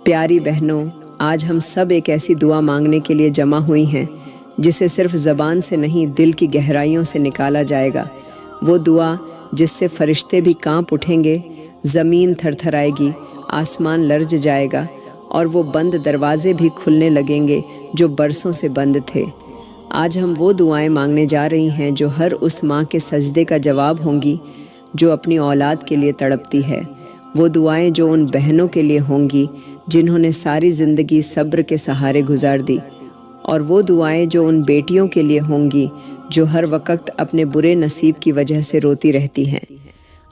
پیاری بہنوں، آج ہم سب ایک ایسی دعا مانگنے کے لیے جمع ہوئی ہیں جسے صرف زبان سے نہیں دل کی گہرائیوں سے نکالا جائے گا۔ وہ دعا جس سے فرشتے بھی کانپ اٹھیں گے، زمین تھر تھرائے گی، آسمان لرز جائے گا اور وہ بند دروازے بھی کھلنے لگیں گے جو برسوں سے بند تھے۔ آج ہم وہ دعائیں مانگنے جا رہی ہیں جو ہر اس ماں کے سجدے کا جواب ہوں گی جو اپنی اولاد کے لیے تڑپتی ہے۔ وہ دعائیں جو ان بہنوں کے لیے ہوں گی جنہوں نے ساری زندگی صبر کے سہارے گزار دی، اور وہ دعائیں جو ان بیٹیوں کے لیے ہوں گی جو ہر وقت اپنے برے نصیب کی وجہ سے روتی رہتی ہیں۔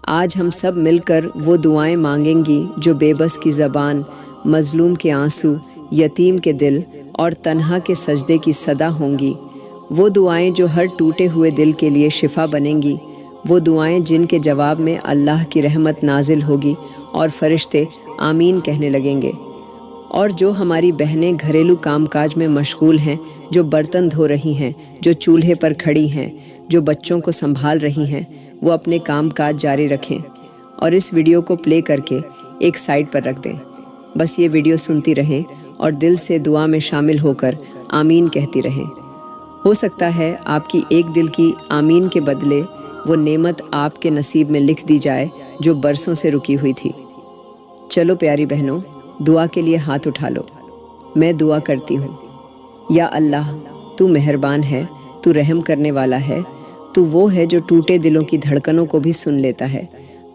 آج ہم سب مل کر وہ دعائیں مانگیں گی جو بے بس کی زبان، مظلوم کے آنسو، یتیم کے دل اور تنہا کے سجدے کی صدا ہوں گی۔ وہ دعائیں جو ہر ٹوٹے ہوئے دل کے لیے شفا بنیں گی۔ وہ دعائیں جن کے جواب میں اللہ کی رحمت نازل ہوگی اور فرشتے آمین کہنے لگیں گے۔ اور جو ہماری بہنیں گھریلو کام کاج میں مشغول ہیں، جو برتن دھو رہی ہیں، جو چولہے پر کھڑی ہیں، جو بچوں کو سنبھال رہی ہیں، وہ اپنے کام کاج جاری رکھیں اور اس ویڈیو کو پلے کر کے ایک سائٹ پر رکھ دیں۔ بس یہ ویڈیو سنتی رہیں اور دل سے دعا میں شامل ہو کر آمین کہتی رہیں۔ ہو سکتا ہے آپ کی ایک دل کی آمین کے بدلے وہ نعمت آپ کے نصیب میں لکھ دی جائے جو برسوں سے رکی ہوئی تھی۔ چلو پیاری بہنوں، دعا کے لیے ہاتھ اٹھا لو۔ میں دعا کرتی ہوں، یا اللہ، تو مہربان ہے، تو رحم کرنے والا ہے، تو وہ ہے جو ٹوٹے دلوں کی دھڑکنوں کو بھی سن لیتا ہے،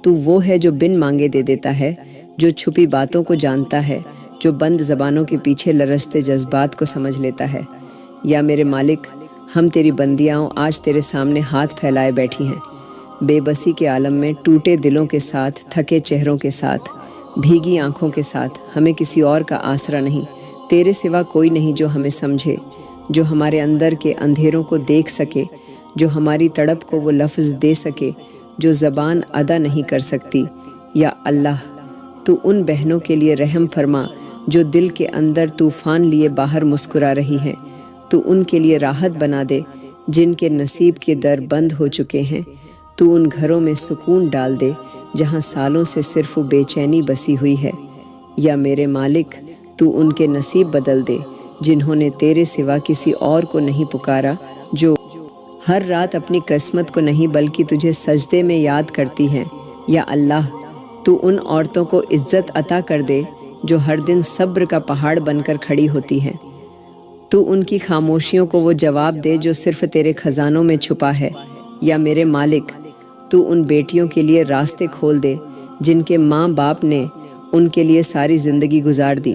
تو وہ ہے جو بن مانگے دے دیتا ہے، جو چھپی باتوں کو جانتا ہے، جو بند زبانوں کے پیچھے لرزتے جذبات کو سمجھ لیتا ہے۔ یا میرے مالک، ہم تیری بندیاں آج تیرے سامنے ہاتھ پھیلائے بیٹھی ہیں، بے بسی کے عالم میں ٹوٹے دلوں کے ساتھ، تھکے چہروں کے ساتھ، بھیگی آنکھوں کے ساتھ۔ ہمیں کسی اور کا آسرا نہیں، تیرے سوا کوئی نہیں جو ہمیں سمجھے، جو ہمارے اندر کے اندھیروں کو دیکھ سکے، جو ہماری تڑپ کو وہ لفظ دے سکے جو زبان ادا نہیں کر سکتی۔ یا اللہ، تو ان بہنوں کے لیے رحم فرما جو دل کے اندر طوفان لیے باہر مسکرا رہی ہیں۔ تو ان کے لیے راحت بنا دے جن کے نصیب کے در بند ہو چکے ہیں۔ تو ان گھروں میں سکون ڈال دے جہاں سالوں سے صرف بے چینی بسی ہوئی ہے۔ یا میرے مالک، تو ان کے نصیب بدل دے جنہوں نے تیرے سوا کسی اور کو نہیں پکارا، جو ہر رات اپنی قسمت کو نہیں بلکہ تجھے سجدے میں یاد کرتی ہیں۔ یا اللہ، تو ان عورتوں کو عزت عطا کر دے جو ہر دن صبر کا پہاڑ بن کر کھڑی ہوتی ہیں۔ تو ان کی خاموشیوں کو وہ جواب دے جو صرف تیرے خزانوں میں چھپا ہے۔ یا میرے مالک، تو ان بیٹیوں کے لیے راستے کھول دے جن کے ماں باپ نے ان کے لیے ساری زندگی گزار دی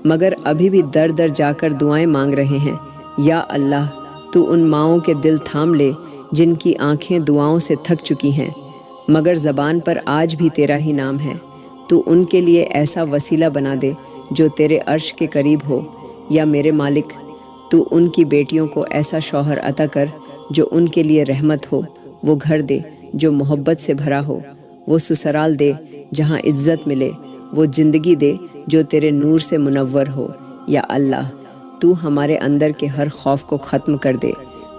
مگر ابھی بھی در در جا کر دعائیں مانگ رہے ہیں۔ یا اللہ، تو ان ماؤں کے دل تھام لے جن کی آنکھیں دعاؤں سے تھک چکی ہیں مگر زبان پر آج بھی تیرا ہی نام ہے۔ تو ان کے لیے ایسا وسیلہ بنا دے جو تیرے عرش کے قریب ہو۔ یا میرے مالک، تو ان کی بیٹیوں کو ایسا شوہر عطا کر جو ان کے لیے رحمت ہو، وہ گھر دے جو محبت سے بھرا ہو، وہ سسرال دے جہاں عزت ملے، وہ زندگی دے جو تیرے نور سے منور ہو۔ یا اللہ، تو ہمارے اندر کے ہر خوف کو ختم کر دے،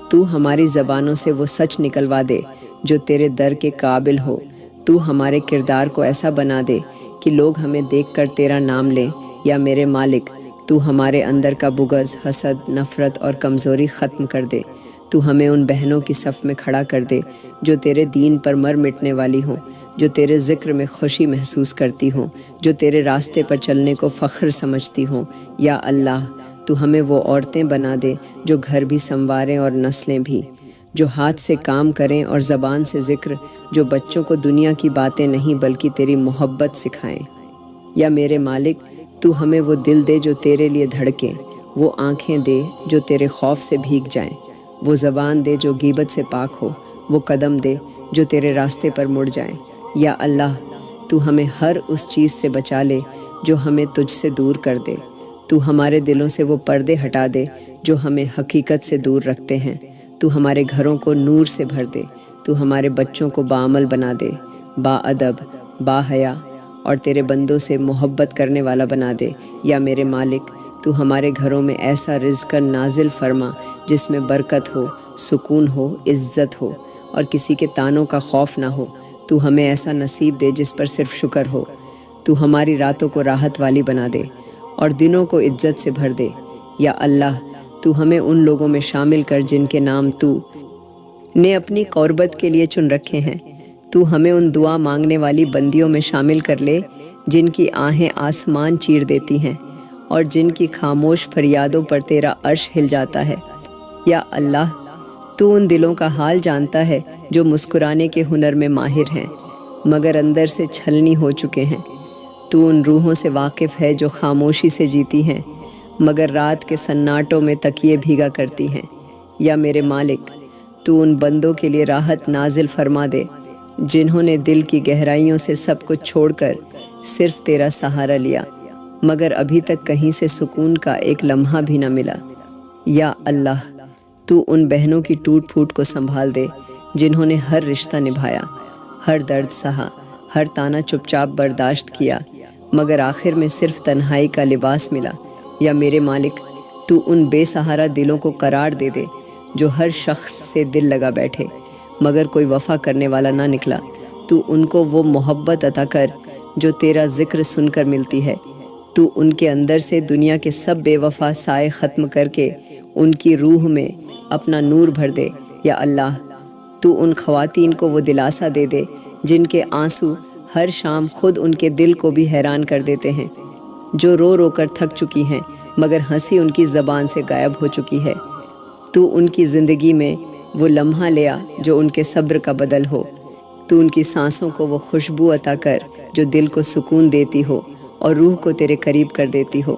تو ہماری زبانوں سے وہ سچ نکلوا دے جو تیرے در کے قابل ہو، تو ہمارے کردار کو ایسا بنا دے کہ لوگ ہمیں دیکھ کر تیرا نام لیں۔ یا میرے مالک، تو ہمارے اندر کا بغض، حسد، نفرت اور کمزوری ختم کر دے۔ تو ہمیں ان بہنوں کی صف میں کھڑا کر دے جو تیرے دین پر مر مٹنے والی ہوں، جو تیرے ذکر میں خوشی محسوس کرتی ہوں، جو تیرے راستے پر چلنے کو فخر سمجھتی ہوں۔ یا اللہ، تو ہمیں وہ عورتیں بنا دے جو گھر بھی سنواریں اور نسلیں بھی، جو ہاتھ سے کام کریں اور زبان سے ذکر، جو بچوں کو دنیا کی باتیں نہیں بلکہ تیری محبت سکھائیں۔ یا میرے مالک، تو ہمیں وہ دل دے جو تیرے لیے دھڑکیں، وہ آنکھیں دے جو تیرے خوف سے بھیگ جائیں، وہ زبان دے جو غیبت سے پاک ہو، وہ قدم دے جو تیرے راستے پر مڑ جائیں۔ یا اللہ، تو ہمیں ہر اس چیز سے بچا لے جو ہمیں تجھ سے دور کر دے۔ تو ہمارے دلوں سے وہ پردے ہٹا دے جو ہمیں حقیقت سے دور رکھتے ہیں۔ تو ہمارے گھروں کو نور سے بھر دے، تو ہمارے بچوں کو باعمل بنا دے، با ادب، با حیا اور تیرے بندوں سے محبت کرنے والا بنا دے۔ یا میرے مالک، تو ہمارے گھروں میں ایسا رزق نازل فرما جس میں برکت ہو، سکون ہو، عزت ہو اور کسی کے طعنوں کا خوف نہ ہو۔ تو ہمیں ایسا نصیب دے جس پر صرف شکر ہو۔ تو ہماری راتوں کو راحت والی بنا دے اور دنوں کو عزت سے بھر دے۔ یا اللہ تو ہمیں ان لوگوں میں شامل کر جن کے نام تو نے اپنی قربت کے لیے چن رکھے ہیں۔ تو ہمیں ان دعا مانگنے والی بندیوں میں شامل کر لے جن کی آہیں آسمان چیر دیتی ہیں اور جن کی خاموش فریادوں پر تیرا عرش ہل جاتا ہے۔ یا اللہ تو ان دلوں کا حال جانتا ہے جو مسکرانے کے ہنر میں ماہر ہیں مگر اندر سے چھلنی ہو چکے ہیں۔ تو ان روحوں سے واقف ہے جو خاموشی سے جیتی ہیں مگر رات کے سناٹوں میں تکیے بھیگا کرتی ہیں۔ یا میرے مالک تو ان بندوں کے لیے راحت نازل فرما دے جنہوں نے دل کی گہرائیوں سے سب کچھ چھوڑ کر صرف تیرا سہارا لیا مگر ابھی تک کہیں سے سکون کا ایک لمحہ بھی نہ ملا۔ یا اللہ تو ان بہنوں کی ٹوٹ پھوٹ کو سنبھال دے جنہوں نے ہر رشتہ نبھایا، ہر درد سہا، ہر تانا چپ چاپ برداشت کیا مگر آخر میں صرف تنہائی کا لباس ملا۔ یا میرے مالک تو ان بے سہارا دلوں کو قرار دے دے جو ہر شخص سے دل لگا بیٹھے مگر کوئی وفا کرنے والا نہ نکلا۔ تو ان کو وہ محبت عطا کر جو تیرا ذکر سن کر ملتی ہے۔ تو ان کے اندر سے دنیا کے سب بے وفا سائے ختم کر کے ان کی روح میں اپنا نور بھر دے۔ یا اللہ تو ان خواتین کو وہ دلاسا دے دے جن کے آنسو ہر شام خود ان کے دل کو بھی حیران کر دیتے ہیں، جو رو رو کر تھک چکی ہیں مگر ہنسی ان کی زبان سے غائب ہو چکی ہے۔ تو ان کی زندگی میں وہ لمحہ لیا جو ان کے صبر کا بدل ہو۔ تو ان کی سانسوں کو وہ خوشبو عطا کر جو دل کو سکون دیتی ہو اور روح کو تیرے قریب کر دیتی ہو۔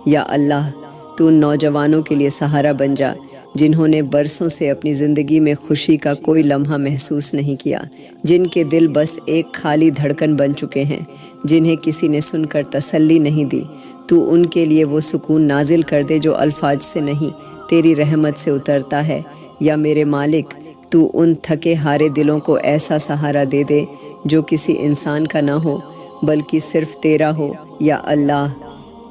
یا اللہ تو ان نوجوانوں کے لیے سہارا بن جا جنہوں نے برسوں سے اپنی زندگی میں خوشی کا کوئی لمحہ محسوس نہیں کیا، جن کے دل بس ایک خالی دھڑکن بن چکے ہیں، جنہیں کسی نے سن کر تسلی نہیں دی۔ تو ان کے لیے وہ سکون نازل کر دے جو الفاظ سے نہیں تیری رحمت سے اترتا ہے۔ یا میرے مالک تو ان تھکے ہارے دلوں کو ایسا سہارا دے دے جو کسی انسان کا نہ ہو بلکہ صرف تیرا ہو۔ یا اللہ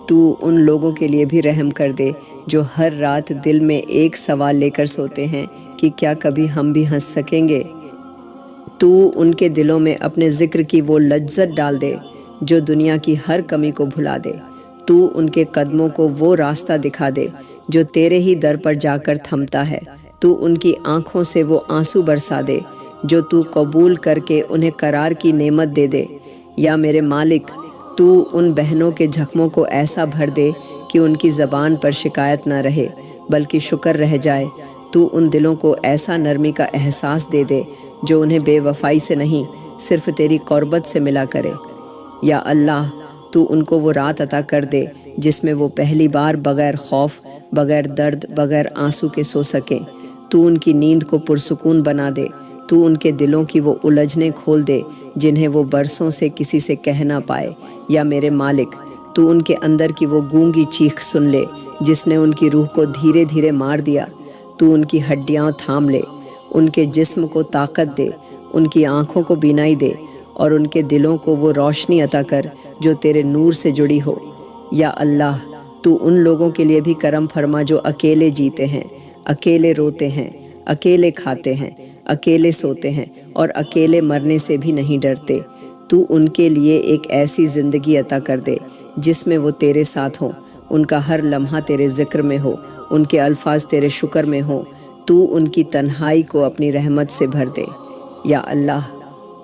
تو ان لوگوں کے لیے بھی رحم کر دے جو ہر رات دل میں ایک سوال لے کر سوتے ہیں کہ کیا کبھی ہم بھی ہنس سکیں گے۔ تو ان کے دلوں میں اپنے ذکر کی وہ لذت ڈال دے جو دنیا کی ہر کمی کو بھلا دے۔ تو ان کے قدموں کو وہ راستہ دکھا دے جو تیرے ہی در پر جا کر تھمتا ہے۔ تو ان کی آنکھوں سے وہ آنسو برسا دے جو تو قبول کر کے انہیں قرار کی نعمت دے دے۔ یا میرے مالک تو ان بہنوں کے زخموں کو ایسا بھر دے کہ ان کی زبان پر شکایت نہ رہے بلکہ شکر رہ جائے۔ تو ان دلوں کو ایسا نرمی کا احساس دے دے جو انہیں بے وفائی سے نہیں صرف تیری قربت سے ملا کرے۔ یا اللہ تو ان کو وہ رات عطا کر دے جس میں وہ پہلی بار بغیر خوف، بغیر درد، بغیر آنسو کے سو سکیں۔ تو ان کی نیند کو پرسکون بنا دے۔ تو ان کے دلوں کی وہ الجھنیں کھول دے جنہیں وہ برسوں سے کسی سے کہہ نہ پائے۔ یا میرے مالک تو ان کے اندر کی وہ گونگی چیخ سن لے جس نے ان کی روح کو دھیرے دھیرے مار دیا۔ تو ان کی ہڈیاں تھام لے، ان کے جسم کو طاقت دے، ان کی آنکھوں کو بینائی دے اور ان کے دلوں کو وہ روشنی عطا کر جو تیرے نور سے جڑی ہو۔ یا اللہ تو ان لوگوں کے لیے بھی کرم فرما جو اکیلے جیتے ہیں، اکیلے روتے ہیں، اکیلے کھاتے ہیں، اکیلے سوتے ہیں اور اکیلے مرنے سے بھی نہیں ڈرتے۔ تو ان کے لیے ایک ایسی زندگی عطا کر دے جس میں وہ تیرے ساتھ ہوں، ان کا ہر لمحہ تیرے ذکر میں ہو، ان کے الفاظ تیرے شکر میں ہوں۔ تو ان کی تنہائی کو اپنی رحمت سے بھر دے۔ یا اللہ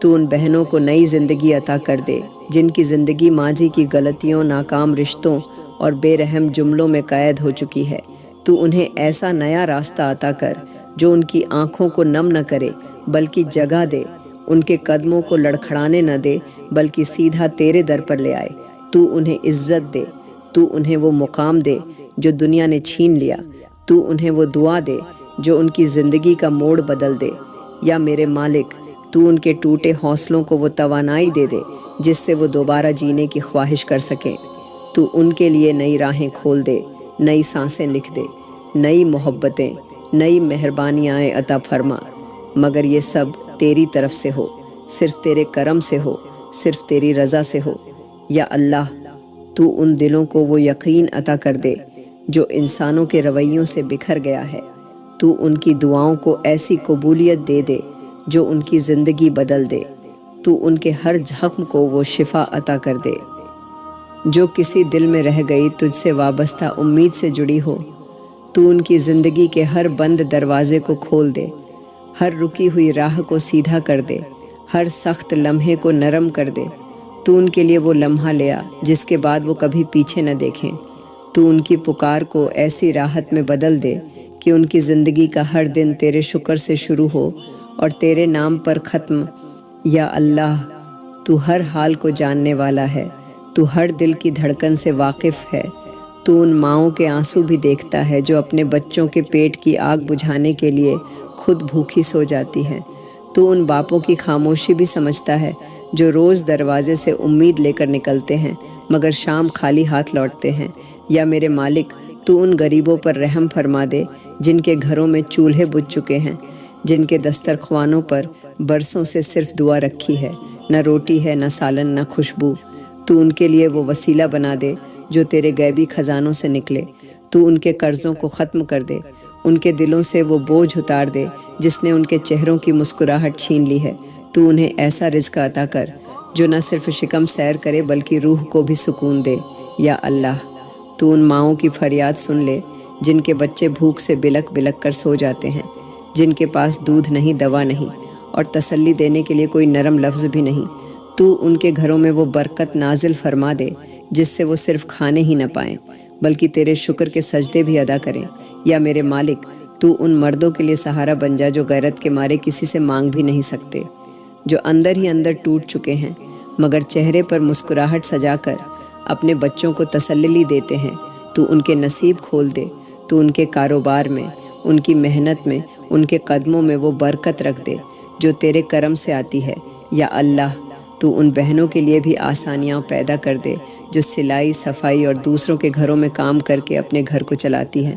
تو ان بہنوں کو نئی زندگی عطا کر دے جن کی زندگی ماضی کی غلطیوں، ناکام رشتوں اور بے رحم جملوں میں قید ہو چکی ہے۔ تو انہیں ایسا نیا راستہ عطا کر جو ان کی آنکھوں کو نم نہ کرے بلکہ جگہ دے، ان کے قدموں کو لڑکھڑانے نہ دے بلکہ سیدھا تیرے در پر لے آئے۔ تو انہیں عزت دے، تو انہیں وہ مقام دے جو دنیا نے چھین لیا، تو انہیں وہ دعا دے جو ان کی زندگی کا موڑ بدل دے۔ یا میرے مالک تو ان کے ٹوٹے حوصلوں کو وہ توانائی دے دے جس سے وہ دوبارہ جینے کی خواہش کر سکیں۔ تو ان کے لیے نئی راہیں کھول دے، نئی سانسیں لکھ دے، نئی محبتیں، نئی مہربانیاں عطا فرما، مگر یہ سب تیری طرف سے ہو، صرف تیرے کرم سے ہو، صرف تیری رضا سے ہو۔ یا اللہ تو ان دلوں کو وہ یقین عطا کر دے جو انسانوں کے رویوں سے بکھر گیا ہے۔ تو ان کی دعاؤں کو ایسی قبولیت دے دے جو ان کی زندگی بدل دے۔ تو ان کے ہر زخم کو وہ شفا عطا کر دے۔ جو کسی دل میں رہ گئی تجھ سے وابستہ امید سے جڑی ہو، تو ان کی زندگی کے ہر بند دروازے کو کھول دے، ہر رکی ہوئی راہ کو سیدھا کر دے، ہر سخت لمحے کو نرم کر دے۔ تو ان کے لیے وہ لمحہ لیا جس کے بعد وہ کبھی پیچھے نہ دیکھیں۔ تو ان کی پکار کو ایسی راحت میں بدل دے کہ ان کی زندگی کا ہر دن تیرے شکر سے شروع ہو اور تیرے نام پر ختم۔ یا اللہ، تو ہر حال کو جاننے والا ہے، تو ہر دل کی دھڑکن سے واقف ہے۔ تو ان ماؤں کے آنسو بھی دیکھتا ہے جو اپنے بچوں کے پیٹ کی آگ بجھانے کے لیے خود بھوکی سو جاتی ہیں۔ تو ان باپوں کی خاموشی بھی سمجھتا ہے جو روز دروازے سے امید لے کر نکلتے ہیں مگر شام خالی ہاتھ لوٹتے ہیں۔ یا میرے مالک، تو ان غریبوں پر رحم فرما دے جن کے گھروں میں چولہے بجھ چکے ہیں، جن کے دسترخوانوں پر برسوں سے صرف دعا رکھی ہے، نہ روٹی ہے، نہ سالن، نہ خوشبو۔ تو ان کے لیے وہ وسیلہ بنا دے جو تیرے غیبی خزانوں سے نکلے۔ تو ان کے قرضوں کو ختم کر دے، ان کے دلوں سے وہ بوجھ اتار دے جس نے ان کے چہروں کی مسکراہٹ چھین لی ہے۔ تو انہیں ایسا رزق عطا کر جو نہ صرف شکم سیر کرے بلکہ روح کو بھی سکون دے۔ یا اللہ، تو ان ماؤں کی فریاد سن لے جن کے بچے بھوک سے بلک بلک کر سو جاتے ہیں، جن کے پاس دودھ نہیں، دوا نہیں، اور تسلی دینے کے لیے کوئی نرم لفظ بھی نہیں۔ تو ان کے گھروں میں وہ برکت نازل فرما دے جس سے وہ صرف کھانے ہی نہ پائیں بلکہ تیرے شکر کے سجدے بھی ادا کریں۔ یا میرے مالک، تو ان مردوں کے لیے سہارا بن جا جو غیرت کے مارے کسی سے مانگ بھی نہیں سکتے، جو اندر ہی اندر ٹوٹ چکے ہیں مگر چہرے پر مسکراہٹ سجا کر اپنے بچوں کو تسلی دیتے ہیں۔ تو ان کے نصیب کھول دے، تو ان کے کاروبار میں، ان کی محنت میں، ان کے قدموں میں وہ برکت رکھ دے جو تیرے کرم سے آتی ہے۔ یا اللہ، تو ان بہنوں کے لیے بھی آسانیاں پیدا کر دے جو سلائی، صفائی اور دوسروں کے گھروں میں کام کر کے اپنے گھر کو چلاتی ہیں۔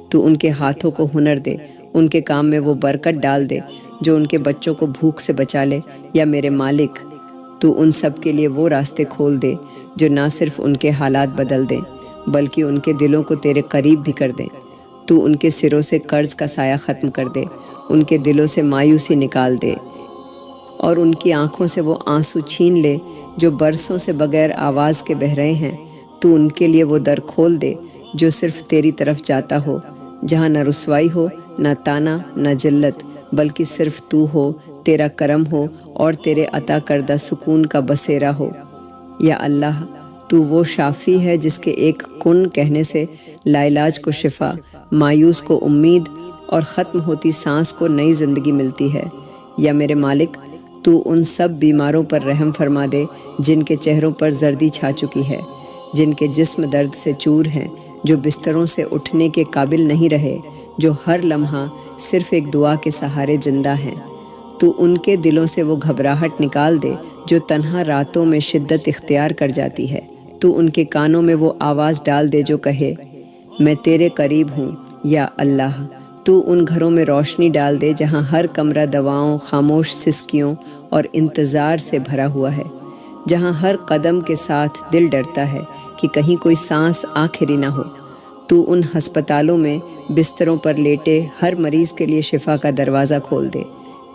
تو ان کے ہاتھوں کو ہنر دے، ان کے کام میں وہ برکت ڈال دے جو ان کے بچوں کو بھوک سے بچا لے۔ یا میرے مالک، تو ان سب کے لیے وہ راستے کھول دے جو نہ صرف ان کے حالات بدل دیں بلکہ ان کے دلوں کو تیرے قریب بھی کر دیں۔ تو ان کے سروں سے قرض کا سایہ ختم کر دے، ان کے دلوں سے مایوسی نکال دے اور ان کی آنکھوں سے وہ آنسو چھین لے جو برسوں سے بغیر آواز کے بہہ رہے ہیں۔ تو ان کے لیے وہ در کھول دے جو صرف تیری طرف جاتا ہو، جہاں نہ رسوائی ہو، نہ تانا، نہ ذلت، بلکہ صرف تو ہو، تیرا کرم ہو اور تیرے عطا کردہ سکون کا بسیرا ہو۔ یا اللہ، تو وہ شافی ہے جس کے ایک کن کہنے سے لاعلاج کو شفا، مایوس کو امید اور ختم ہوتی سانس کو نئی زندگی ملتی ہے۔ یا میرے مالک، تو ان سب بیماروں پر رحم فرما دے جن کے چہروں پر زردی چھا چکی ہے، جن کے جسم درد سے چور ہیں، جو بستروں سے اٹھنے کے قابل نہیں رہے، جو ہر لمحہ صرف ایک دعا کے سہارے زندہ ہیں۔ تو ان کے دلوں سے وہ گھبراہٹ نکال دے جو تنہا راتوں میں شدت اختیار کر جاتی ہے۔ تو ان کے کانوں میں وہ آواز ڈال دے جو کہے، میں تیرے قریب ہوں۔ یا اللہ، تو ان گھروں میں روشنی ڈال دے جہاں ہر کمرہ دواؤں، خاموش سسکیوں اور انتظار سے بھرا ہوا ہے، جہاں ہر قدم کے ساتھ دل ڈرتا ہے کہ کہیں کوئی سانس آخری نہ ہو۔ تو ان ہسپتالوں میں بستروں پر لیٹے ہر مریض کے لیے شفا کا دروازہ کھول دے،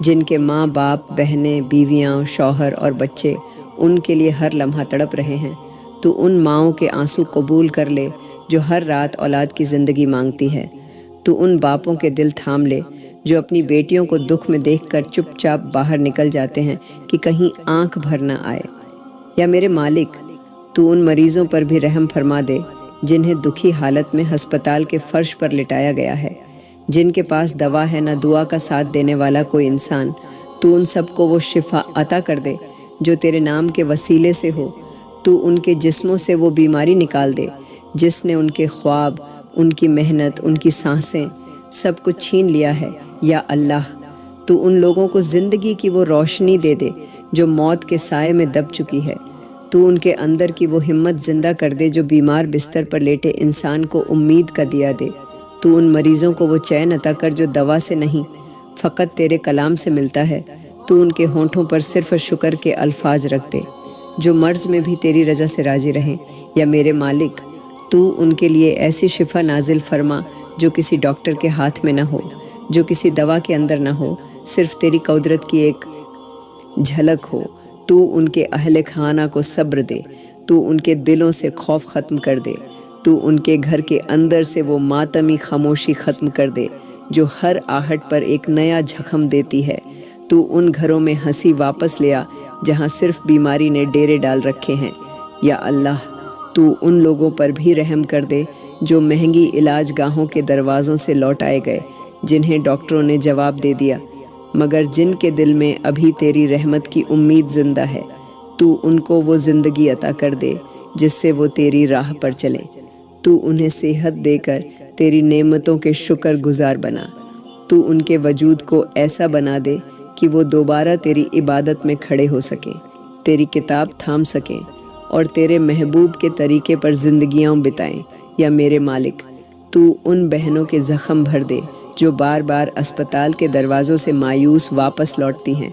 جن کے ماں باپ، بہنیں، بیویاں، شوہر اور بچے ان کے لیے ہر لمحہ تڑپ رہے ہیں۔ تو ان ماؤں کے آنسو قبول کر لے جو ہر رات اولاد کی زندگی مانگتی ہے۔ تو ان باپوں کے دل تھام لے جو اپنی بیٹیوں کو دکھ میں دیکھ کر چپ چاپ باہر نکل جاتے ہیں کہ کہیں آنکھ بھر نہ آئے۔ یا میرے مالک، تو ان مریضوں پر بھی رحم فرما دے جنہیں دکھی حالت میں ہسپتال کے فرش پر لٹایا گیا ہے، جن کے پاس دوا ہے نہ دعا کا ساتھ دینے والا کوئی انسان۔ تو ان سب کو وہ شفا عطا کر دے جو تیرے نام کے وسیلے سے ہو۔ تو ان کے جسموں سے وہ بیماری نکال دے جس نے ان کے خواب، ان کی محنت، ان کی سانسیں سب کچھ چھین لیا ہے۔ یا اللہ، تو ان لوگوں کو زندگی کی وہ روشنی دے دے جو موت کے سائے میں دب چکی ہے۔ تو ان کے اندر کی وہ ہمت زندہ کر دے جو بیمار بستر پر لیٹے انسان کو امید کا دیا دے۔ تو ان مریضوں کو وہ چین عطا کر جو دوا سے نہیں، فقط تیرے کلام سے ملتا ہے۔ تو ان کے ہونٹوں پر صرف شکر کے الفاظ رکھ دے جو مرض میں بھی تیری رضا سے راضی رہیں۔ یا میرے مالک، تو ان کے لیے ایسی شفا نازل فرما جو کسی ڈاکٹر کے ہاتھ میں نہ ہو، جو کسی دوا کے اندر نہ ہو، صرف تیری قدرت کی ایک جھلک ہو۔ تو ان کے اہل خانہ کو صبر دے، تو ان کے دلوں سے خوف ختم کر دے، تو ان کے گھر کے اندر سے وہ ماتمی خاموشی ختم کر دے جو ہر آہٹ پر ایک نیا زخم دیتی ہے، تو ان گھروں میں ہنسی واپس لے آ جہاں صرف بیماری نے ڈیرے ڈال رکھے ہیں۔ یا اللہ، تو ان لوگوں پر بھی رحم کر دے جو مہنگی علاج گاہوں کے دروازوں سے لوٹائے گئے، جنہیں ڈاکٹروں نے جواب دے دیا، مگر جن کے دل میں ابھی تیری رحمت کی امید زندہ ہے، تو ان کو وہ زندگی عطا کر دے جس سے وہ تیری راہ پر چلیں۔ تو انہیں صحت دے کر تیری نعمتوں کے شکر گزار بنا۔ تو ان کے وجود کو ایسا بنا دے کہ وہ دوبارہ تیری عبادت میں کھڑے ہو سکیں، تیری کتاب تھام سکیں اور تیرے محبوب کے طریقے پر زندگیاں بتائیں۔ یا میرے مالک، تو ان بہنوں کے زخم بھر دے جو بار بار اسپتال کے دروازوں سے مایوس واپس لوٹتی ہیں۔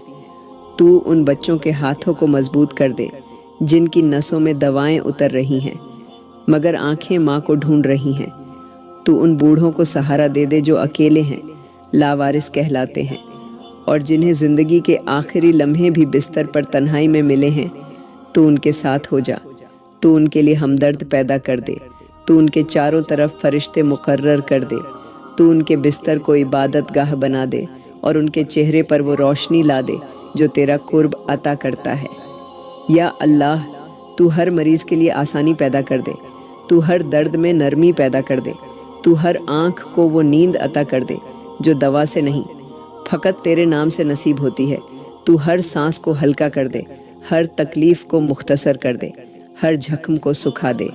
تو ان بچوں کے ہاتھوں کو مضبوط کر دے جن کی نسوں میں دوائیں اتر رہی ہیں مگر آنکھیں ماں کو ڈھونڈ رہی ہیں۔ تو ان بوڑھوں کو سہارا دے دے جو اکیلے ہیں، لاوارث کہلاتے ہیں، اور جنہیں زندگی کے آخری لمحے بھی بستر پر تنہائی میں ملے ہیں۔ تو ان کے ساتھ ہو جا، تو ان کے لیے ہمدرد پیدا کر دے، تو ان کے چاروں طرف فرشتے مقرر کر دے، تو ان کے بستر کو عبادت گاہ بنا دے اور ان کے چہرے پر وہ روشنی لا دے جو تیرا قرب عطا کرتا ہے۔ یا اللہ، تو ہر مریض کے لیے آسانی پیدا کر دے، تو ہر درد میں نرمی پیدا کر دے، تو ہر آنکھ کو وہ نیند عطا کر دے جو دوا سے نہیں، فقط تیرے نام سے نصیب ہوتی ہے۔ تو ہر سانس کو ہلکا کر دے، ہر تکلیف کو مختصر کر دے، ہر زخم کو سکھا دے۔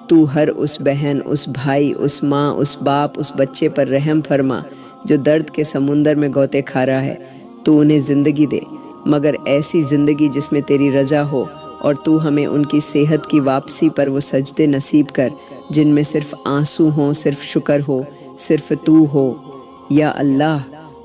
تو ہر اس بہن، اس بھائی، اس ماں، اس باپ، اس بچے پر رحم فرما جو درد کے سمندر میں غوطے کھا رہا ہے۔ تو انہیں زندگی دے، مگر ایسی زندگی جس میں تیری رضا ہو، اور تو ہمیں ان کی صحت کی واپسی پر وہ سجدے نصیب کر جن میں صرف آنسو ہوں، صرف شکر ہو، صرف تو ہو۔ یا اللہ،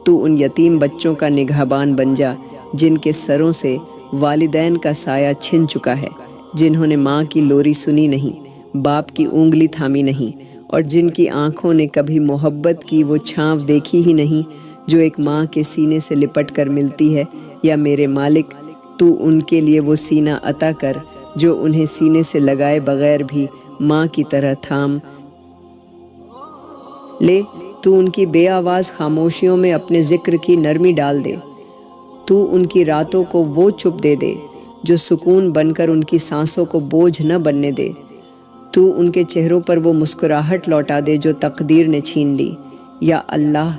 تو ان یتیم بچوں کا نگہبان بن جا جن کے سروں سے والدین کا سایہ چھن چکا ہے، جنہوں نے ماں کی لوری سنی نہیں، باپ کی انگلی تھامی نہیں، اور جن کی آنکھوں نے کبھی محبت کی وہ چھاؤں دیکھی ہی نہیں جو ایک ماں کے سینے سے لپٹ کر ملتی ہے۔ یا میرے مالک، تو ان کے لیے وہ سینہ عطا کر جو انہیں سینے سے لگائے بغیر بھی ماں کی طرح تھام لے۔ تو ان کی بے آواز خاموشیوں میں اپنے ذکر کی نرمی ڈال دے۔ تو ان کی راتوں کو وہ چپ دے دے جو سکون بن کر ان کی سانسوں کو بوجھ نہ بننے دے۔ تو ان کے چہروں پر وہ مسکراہٹ لوٹا دے جو تقدیر نے چھین لی۔ یا اللہ،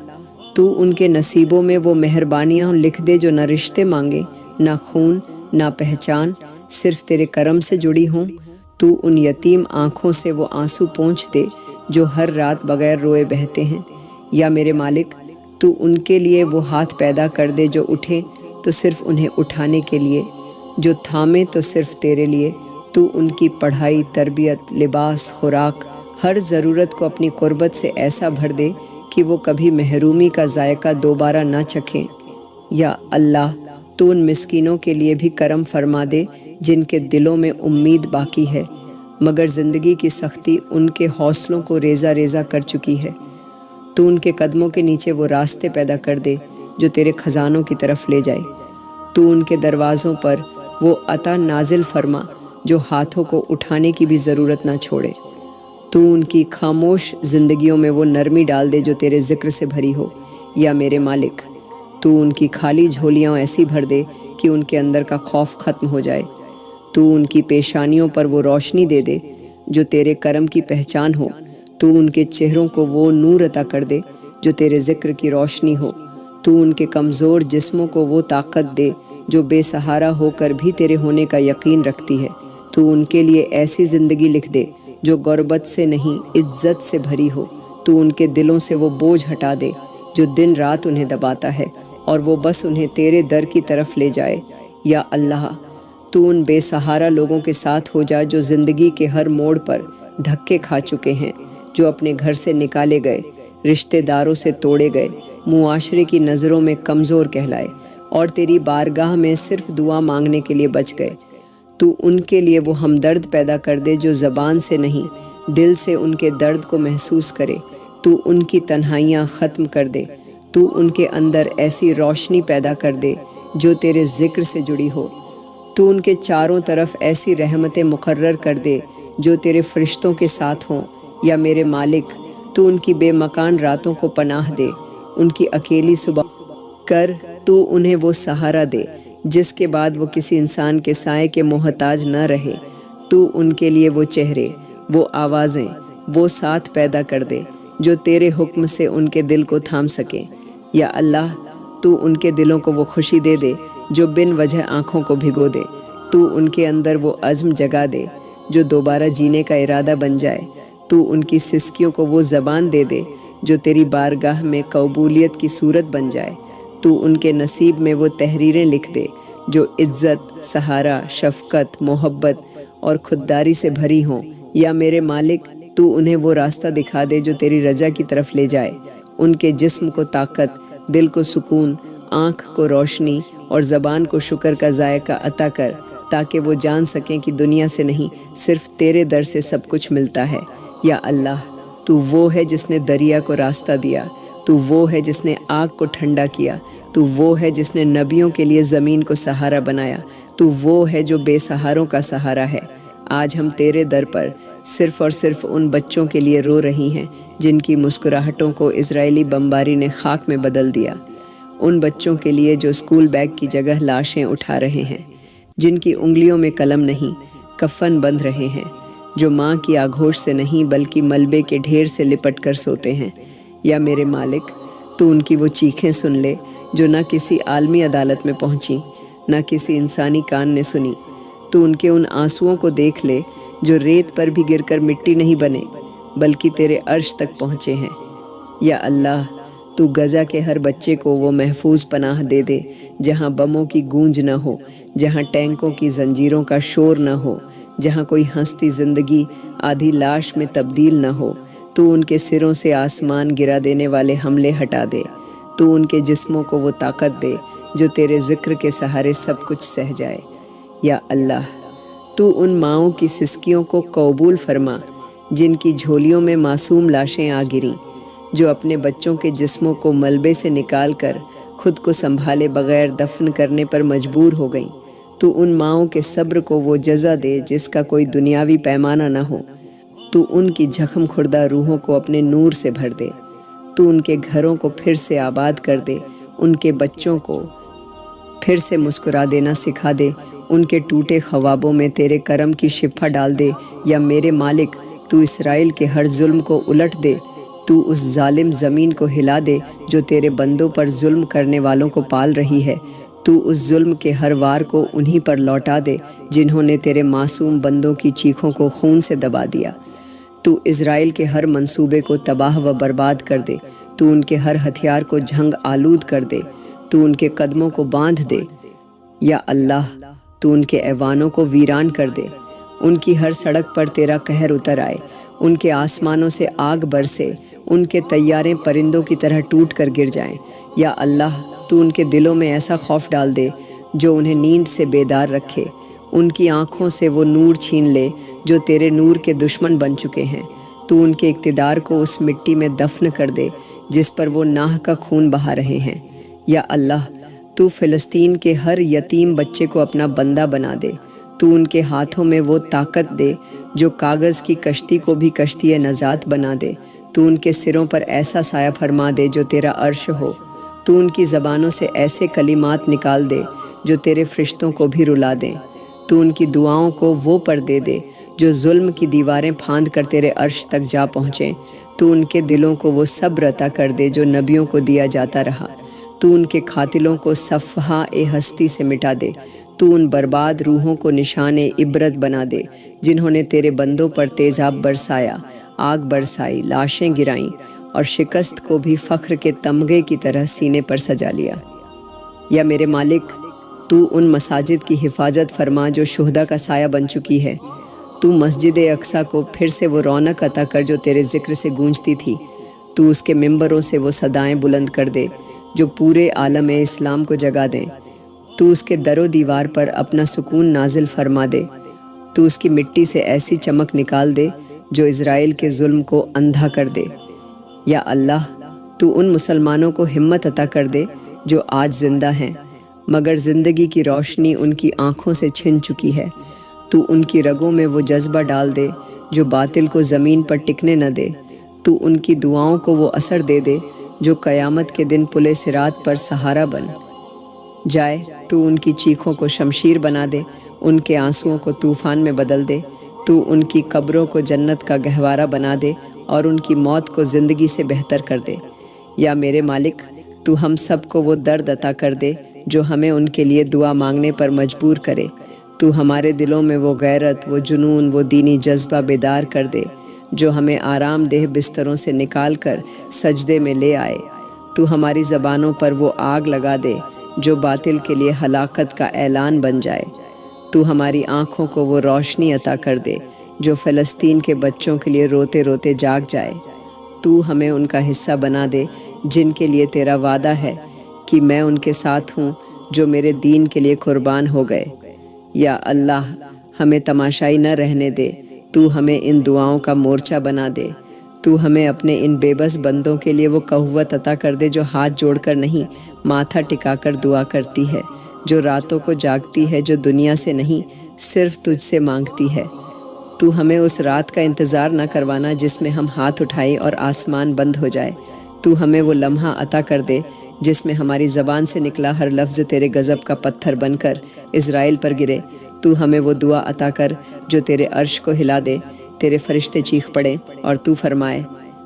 تو ان کے نصیبوں میں وہ مہربانیاں لکھ دے جو نہ رشتے مانگے، نہ خون، نہ پہچان، صرف تیرے کرم سے جڑی ہوں۔ تو ان یتیم آنکھوں سے وہ آنسو پونچھ دے جو ہر رات بغیر روئے بہتے ہیں۔ یا میرے مالک، تو ان کے لیے وہ ہاتھ پیدا کر دے جو اٹھے تو صرف انہیں اٹھانے کے لیے، جو تھامے تو صرف تیرے لیے۔ تو ان کی پڑھائی، تربیت، لباس، خوراک، ہر ضرورت کو اپنی قربت سے ایسا بھر دے کہ وہ کبھی محرومی کا ذائقہ دوبارہ نہ چکھیں۔ یا اللہ، تو ان مسکینوں کے لیے بھی کرم فرما دے جن کے دلوں میں امید باقی ہے مگر زندگی کی سختی ان کے حوصلوں کو ریزہ ریزہ کر چکی ہے۔ تو ان کے قدموں کے نیچے وہ راستے پیدا کر دے جو تیرے خزانوں کی طرف لے جائے۔ تو ان کے دروازوں پر وہ عطا نازل فرما جو ہاتھوں کو اٹھانے کی بھی ضرورت نہ چھوڑے۔ تو ان کی خاموش زندگیوں میں وہ نرمی ڈال دے جو تیرے ذکر سے بھری ہو۔ یا میرے مالک، تو ان کی خالی جھولیاں ایسی بھر دے کہ ان کے اندر کا خوف ختم ہو جائے۔ تو ان کی پیشانیوں پر وہ روشنی دے دے جو تیرے کرم کی پہچان ہو۔ تو ان کے چہروں کو وہ نور عطا کر دے جو تیرے ذکر کی روشنی ہو۔ تو ان کے کمزور جسموں کو وہ طاقت دے جو بے سہارا ہو کر بھی تیرے ہونے کا یقین رکھتی ہے۔ تو ان کے لیے ایسی زندگی لکھ دے جو غربت سے نہیں، عزت سے بھری ہو۔ تو ان کے دلوں سے وہ بوجھ ہٹا دے جو دن رات انہیں دباتا ہے، اور وہ بس انہیں تیرے در کی طرف لے جائے۔ یا اللہ، تو ان بے سہارا لوگوں کے ساتھ ہو جا جو زندگی کے ہر موڑ پر دھکے کھا چکے ہیں، جو اپنے گھر سے نکالے گئے، رشتہ داروں سے توڑے گئے، معاشرے کی نظروں میں کمزور کہلائے، اور تیری بارگاہ میں صرف دعا مانگنے کے لیے بچ گئے۔ تو ان کے لیے وہ ہمدرد پیدا کر دے جو زبان سے نہیں، دل سے ان کے درد کو محسوس کرے۔ تو ان کی تنہائیاں ختم کر دے۔ تو ان کے اندر ایسی روشنی پیدا کر دے جو تیرے ذکر سے جڑی ہو۔ تو ان کے چاروں طرف ایسی رحمتیں مقرر کر دے جو تیرے فرشتوں کے ساتھ ہوں۔ یا میرے مالک، تو ان کی بے مکان راتوں کو پناہ دے، ان کی اکیلی صبح کر تو انہیں وہ سہارا دے جس کے بعد وہ کسی انسان کے سائے کے محتاج نہ رہے۔ تو ان کے لیے وہ چہرے، وہ آوازیں، وہ ساتھ پیدا کر دے جو تیرے حکم سے ان کے دل کو تھام سکیں۔ یا اللہ، تو ان کے دلوں کو وہ خوشی دے دے جو بن وجہ آنکھوں کو بھگو دے۔ تو ان کے اندر وہ عزم جگا دے جو دوبارہ جینے کا ارادہ بن جائے۔ تو ان کی سسکیوں کو وہ زبان دے دے جو تیری بارگاہ میں قبولیت کی صورت بن جائے۔ تو ان کے نصیب میں وہ تحریریں لکھ دے جو عزت، سہارا، شفقت، محبت اور خودداری سے بھری ہوں۔ یا میرے مالک، تو انہیں وہ راستہ دکھا دے جو تیری رضا کی طرف لے جائے۔ ان کے جسم کو طاقت، دل کو سکون، آنکھ کو روشنی اور زبان کو شکر کا ذائقہ عطا کر، تاکہ وہ جان سکیں کہ دنیا سے نہیں، صرف تیرے در سے سب کچھ ملتا ہے۔ یا اللہ، تو وہ ہے جس نے دریا کو راستہ دیا، تو وہ ہے جس نے آگ کو ٹھنڈا کیا، تو وہ ہے جس نے نبیوں کے لیے زمین کو سہارا بنایا، تو وہ ہے جو بے سہاروں کا سہارا ہے۔ آج ہم تیرے در پر صرف اور صرف ان بچوں کے لیے رو رہی ہیں جن کی مسکراہٹوں کو اسرائیلی بمباری نے خاک میں بدل دیا، ان بچوں کے لیے جو اسکول بیگ کی جگہ لاشیں اٹھا رہے ہیں، جن کی انگلیوں میں قلم نہیں، کفن بندھ رہے ہیں، جو ماں کی آگوش سے نہیں بلکہ ملبے کے ڈھیر سے لپٹ کر سوتے ہیں۔ یا میرے مالک، تو ان کی وہ چیخیں سن لے جو نہ کسی عالمی عدالت میں پہنچیں، نہ کسی انسانی کان نے سنی۔ تو ان کے ان آنسوؤں کو دیکھ لے جو ریت پر بھی گر کر مٹی نہیں بنے بلکہ تیرے عرش تک پہنچے ہیں۔ یا اللہ، تو غزہ کے ہر بچے کو وہ محفوظ پناہ دے دے جہاں بموں کی گونج نہ ہو، جہاں ٹینکوں کی زنجیروں کا شور نہ ہو، جہاں کوئی ہستی زندگی آدھی لاش میں تبدیل نہ ہو۔ تو ان کے سروں سے آسمان گرا دینے والے حملے ہٹا دے۔ تو ان کے جسموں کو وہ طاقت دے جو تیرے ذکر کے سہارے سب کچھ سہ جائے۔ یا اللہ، تو ان ماؤں کی سسکیوں کو قبول فرما جن کی جھولیوں میں معصوم لاشیں آ گریں، جو اپنے بچوں کے جسموں کو ملبے سے نکال کر خود کو سنبھالے بغیر دفن کرنے پر مجبور ہو گئیں۔ تو ان ماؤں کے صبر کو وہ جزا دے جس کا کوئی دنیاوی پیمانہ نہ ہو۔ تو ان کی زخم خوردہ روحوں کو اپنے نور سے بھر دے۔ تو ان کے گھروں کو پھر سے آباد کر دے، ان کے بچوں کو پھر سے مسکرا دینا سکھا دے، ان کے ٹوٹے خوابوں میں تیرے کرم کی شفا ڈال دے۔ یا میرے مالک، تو اسرائیل کے ہر ظلم کو الٹ دے، تو اس ظالم زمین کو ہلا دے جو تیرے بندوں پر ظلم کرنے والوں کو پال رہی ہے۔ تو اس ظلم کے ہر وار کو انہی پر لوٹا دے جنہوں نے تیرے معصوم بندوں کی چیخوں کو خون سے دبا دیا۔ تو اسرائیل کے ہر منصوبے کو تباہ و برباد کر دے، تو ان کے ہر ہتھیار کو جھنگ آلود کر دے، تو ان کے قدموں کو باندھ دے۔ یا اللہ، تو ان کے ایوانوں کو ویران کر دے، ان کی ہر سڑک پر تیرا قہر اتر آئے، ان کے آسمانوں سے آگ برسے، ان کے طیارے پرندوں کی طرح ٹوٹ کر گر جائیں۔ یا اللہ، تو ان کے دلوں میں ایسا خوف ڈال دے جو انہیں نیند سے بیدار رکھے، ان کی آنکھوں سے وہ نور چھین لے جو تیرے نور کے دشمن بن چکے ہیں۔ تو ان کے اقتدار کو اس مٹی میں دفن کر دے جس پر وہ ناح کا خون بہا رہے ہیں۔ یا اللہ، تو فلسطین کے ہر یتیم بچے کو اپنا بندہ بنا دے، تو ان کے ہاتھوں میں وہ طاقت دے جو کاغذ کی کشتی کو بھی کشتی نجات بنا دے۔ تو ان کے سروں پر ایسا سایہ فرما دے جو تیرا عرش ہو، تو ان کی زبانوں سے ایسے کلمات نکال دے جو تیرے فرشتوں کو بھی رلا دیں۔ تو ان کی دعاؤں کو وہ پردے دے جو ظلم کی دیواریں پھاند کر تیرے عرش تک جا پہنچیں۔ تو ان کے دلوں کو وہ صبر عطا کر دے جو نبیوں کو دیا جاتا رہا۔ تو ان کے قاتلوں کو صفحہ ہستی سے مٹا دے۔ تو ان برباد روحوں کو نشان عبرت بنا دے جنہوں نے تیرے بندوں پر تیزاب برسایا، آگ برسائی، لاشیں گرائیں اور شکست کو بھی فخر کے تمغے کی طرح سینے پر سجا لیا۔ یا میرے مالک، تو ان مساجد کی حفاظت فرما جو شہداء کا سایہ بن چکی ہے۔ تو مسجد اقصیٰ کو پھر سے وہ رونق عطا کر جو تیرے ذکر سے گونجتی تھی۔ تو اس کے ممبروں سے وہ صدائیں بلند کر دے جو پورے عالم اسلام کو جگا دیں۔ تو اس کے در و دیوار پر اپنا سکون نازل فرما دے۔ تو اس کی مٹی سے ایسی چمک نکال دے جو اسرائیل کے ظلم کو اندھا کر دے۔ یا اللہ، تو ان مسلمانوں کو ہمت عطا کر دے جو آج زندہ ہیں، مگر زندگی کی روشنی ان کی آنکھوں سے چھن چکی ہے۔ تو ان کی رگوں میں وہ جذبہ ڈال دے جو باطل کو زمین پر ٹکنے نہ دے۔ تو ان کی دعاؤں کو وہ اثر دے دے جو قیامت کے دن پل صراط پر سہارا بن جائے۔ تو ان کی چیخوں کو شمشیر بنا دے، ان کے آنسوؤں کو طوفان میں بدل دے۔ تو ان کی قبروں کو جنت کا گہوارہ بنا دے اور ان کی موت کو زندگی سے بہتر کر دے۔ یا میرے مالک، تو ہم سب کو وہ درد عطا کر دے جو ہمیں ان کے لیے دعا مانگنے پر مجبور کرے۔ تو ہمارے دلوں میں وہ غیرت، وہ جنون، وہ دینی جذبہ بیدار کر دے جو ہمیں آرام دہ بستروں سے نکال کر سجدے میں لے آئے۔ تو ہماری زبانوں پر وہ آگ لگا دے جو باطل کے لیے ہلاکت کا اعلان بن جائے۔ تو ہماری آنکھوں کو وہ روشنی عطا کر دے جو فلسطین کے بچوں کے لیے روتے روتے جاگ جائے۔ تو ہمیں ان کا حصہ بنا دے جن کے لیے تیرا وعدہ ہے کہ میں ان کے ساتھ ہوں جو میرے دین کے لیے قربان ہو گئے۔ یا اللہ، ہمیں تماشائی نہ رہنے دے، تو ہمیں ان دعاؤں کا مورچہ بنا دے۔ تو ہمیں اپنے ان بے بس بندوں کے لیے وہ قوت عطا کر دے جو ہاتھ جوڑ کر نہیں، ماتھا ٹکا کر دعا کرتی ہے، جو راتوں کو جاگتی ہے، جو دنیا سے نہیں صرف تجھ سے مانگتی ہے۔ تو ہمیں اس رات کا انتظار نہ کروانا جس میں ہم ہاتھ اٹھائیں اور آسمان بند ہو جائے۔ تو ہمیں وہ لمحہ عطا کر دے جس میں ہماری زبان سے نکلا ہر لفظ تیرے غضب کا پتھر بن کر اسرائیل پر گرے۔ تو ہمیں وہ دعا عطا کر جو تیرے عرش کو ہلا دے، تیرے فرشتے چیخ پڑیں اور تو فرمائے،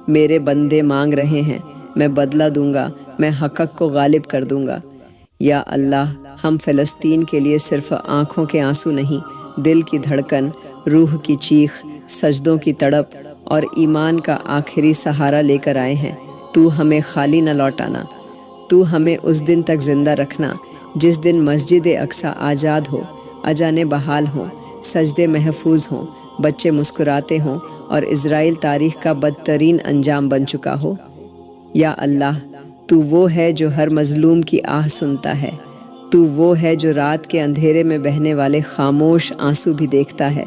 میرے بندے مانگ رہے ہیں، میں بدلہ دوں گا، میں حق کو غالب کر دوں گا۔ یا اللہ، ہم فلسطین کے لیے صرف آنکھوں کے آنسو نہیں، دل کی دھڑکن، روح کی چیخ، سجدوں کی تڑپ اور ایمان کا آخری سہارا لے کر آئے ہیں۔ تو ہمیں خالی نہ لوٹانا۔ تو ہمیں اس دن تک زندہ رکھنا جس دن مسجد اقصی آزاد ہو، اذانیں بحال ہوں، سجدے محفوظ ہوں، بچے مسکراتے ہوں اور اسرائیل تاریخ کا بدترین انجام بن چکا ہو۔ یا اللہ، تو وہ ہے جو ہر مظلوم کی آہ سنتا ہے۔ تو وہ ہے جو رات کے اندھیرے میں بہنے والے خاموش آنسو بھی دیکھتا ہے۔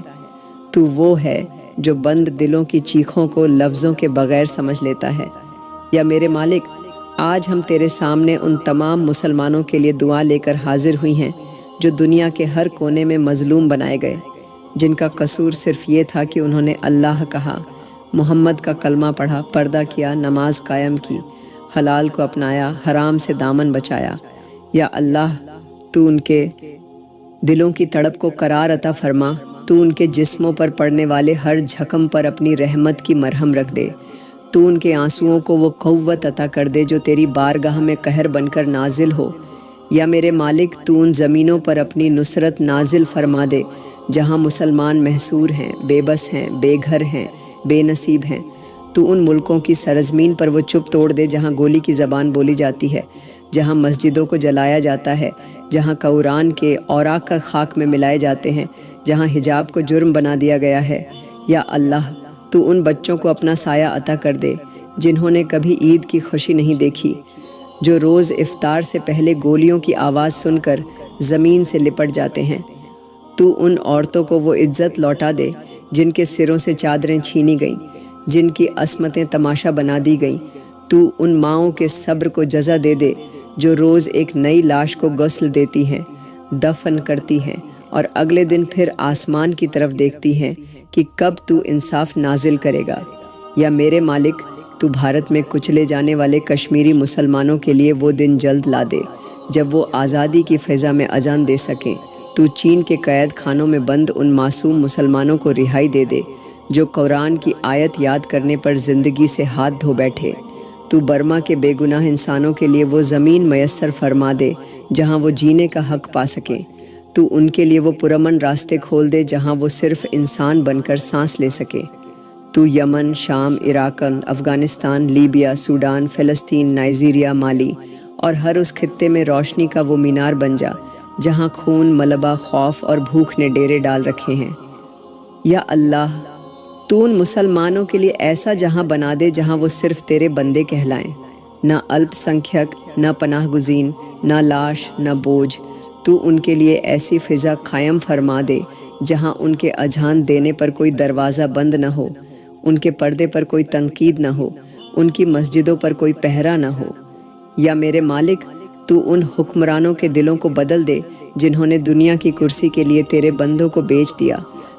تو وہ ہے جو بند دلوں کی چیخوں کو لفظوں کے بغیر سمجھ لیتا ہے۔ یا میرے مالک، آج ہم تیرے سامنے ان تمام مسلمانوں کے لیے دعا لے کر حاضر ہوئی ہیں جو دنیا کے ہر کونے میں مظلوم بنائے گئے، جن کا قصور صرف یہ تھا کہ انہوں نے اللہ کہا، محمد کا کلمہ پڑھا، پردہ کیا، نماز قائم کی، حلال کو اپنایا، حرام سے دامن بچایا۔ یا اللہ، تو ان کے دلوں کی تڑپ کو قرار عطا فرما۔ تو ان کے جسموں پر پڑنے والے ہر زخم پر اپنی رحمت کی مرہم رکھ دے۔ تو ان کے آنسوؤں کو وہ قوت عطا کر دے جو تیری بارگاہ میں قہر بن کر نازل ہو۔ یا میرے مالک، تو ان زمینوں پر اپنی نصرت نازل فرما دے جہاں مسلمان محصور ہیں، بے بس ہیں، بے گھر ہیں، بے نصیب ہیں۔ تو ان ملکوں کی سرزمین پر وہ چپ توڑ دے جہاں گولی کی زبان بولی جاتی ہے، جہاں مسجدوں کو جلایا جاتا ہے، جہاں قرآن کے اوراق کا خاک میں ملائے جاتے ہیں، جہاں حجاب کو جرم بنا دیا گیا ہے۔ یا اللہ، تو ان بچوں کو اپنا سایہ عطا کر دے جنہوں نے کبھی عید کی خوشی نہیں دیکھی، جو روز افطار سے پہلے گولیوں کی آواز سن کر زمین سے لپٹ جاتے ہیں۔ تو ان عورتوں کو وہ عزت لوٹا دے جن کے سروں سے چادریں چھینی گئیں، جن کی عصمتیں تماشا بنا دی گئیں۔ تو ان ماؤں کے صبر کو جزا دے دے جو روز ایک نئی لاش کو غسل دیتی ہیں، دفن کرتی ہیں اور اگلے دن پھر آسمان کی طرف دیکھتی ہیں کہ کب تو انصاف نازل کرے گا۔ یا میرے مالک، تو بھارت میں کچلے جانے والے کشمیری مسلمانوں کے لیے وہ دن جلد لا دے جب وہ آزادی کی فضا میں اذان دے سکیں۔ تو چین کے قید خانوں میں بند ان معصوم مسلمانوں کو رہائی دے دے جو قرآن کی آیت یاد کرنے پر زندگی سے ہاتھ دھو بیٹھے۔ تو برما کے بے گناہ انسانوں کے لیے وہ زمین میسر فرما دے جہاں وہ جینے کا حق پا سکیں۔ تو ان کے لیے وہ پرامن راستے کھول دے جہاں وہ صرف انسان بن کر سانس لے سکے۔ تو یمن، شام، عراق، افغانستان، لیبیا، سوڈان، فلسطین، نائجیریا، مالی اور ہر اس خطے میں روشنی کا وہ مینار بن جا جہاں خون، ملبہ، خوف اور بھوک نے ڈیرے ڈال رکھے ہیں۔ یا اللہ، تو ان مسلمانوں کے لیے ایسا جہاں بنا دے جہاں وہ صرف تیرے بندے کہلائیں، نہ الپ سنکھیک، نہ پناہ گزین، نہ لاش، نہ بوجھ۔ تو ان کے لیے ایسی فضا قائم فرما دے جہاں ان کے اذان دینے پر کوئی دروازہ بند نہ ہو، ان کے پردے پر کوئی تنقید نہ ہو، ان کی مسجدوں پر کوئی پہرا نہ ہو۔ یا میرے مالک، تو ان حکمرانوں کے دلوں کو بدل دے جنہوں نے دنیا کی کرسی کے لیے تیرے بندوں کو بیچ دیا،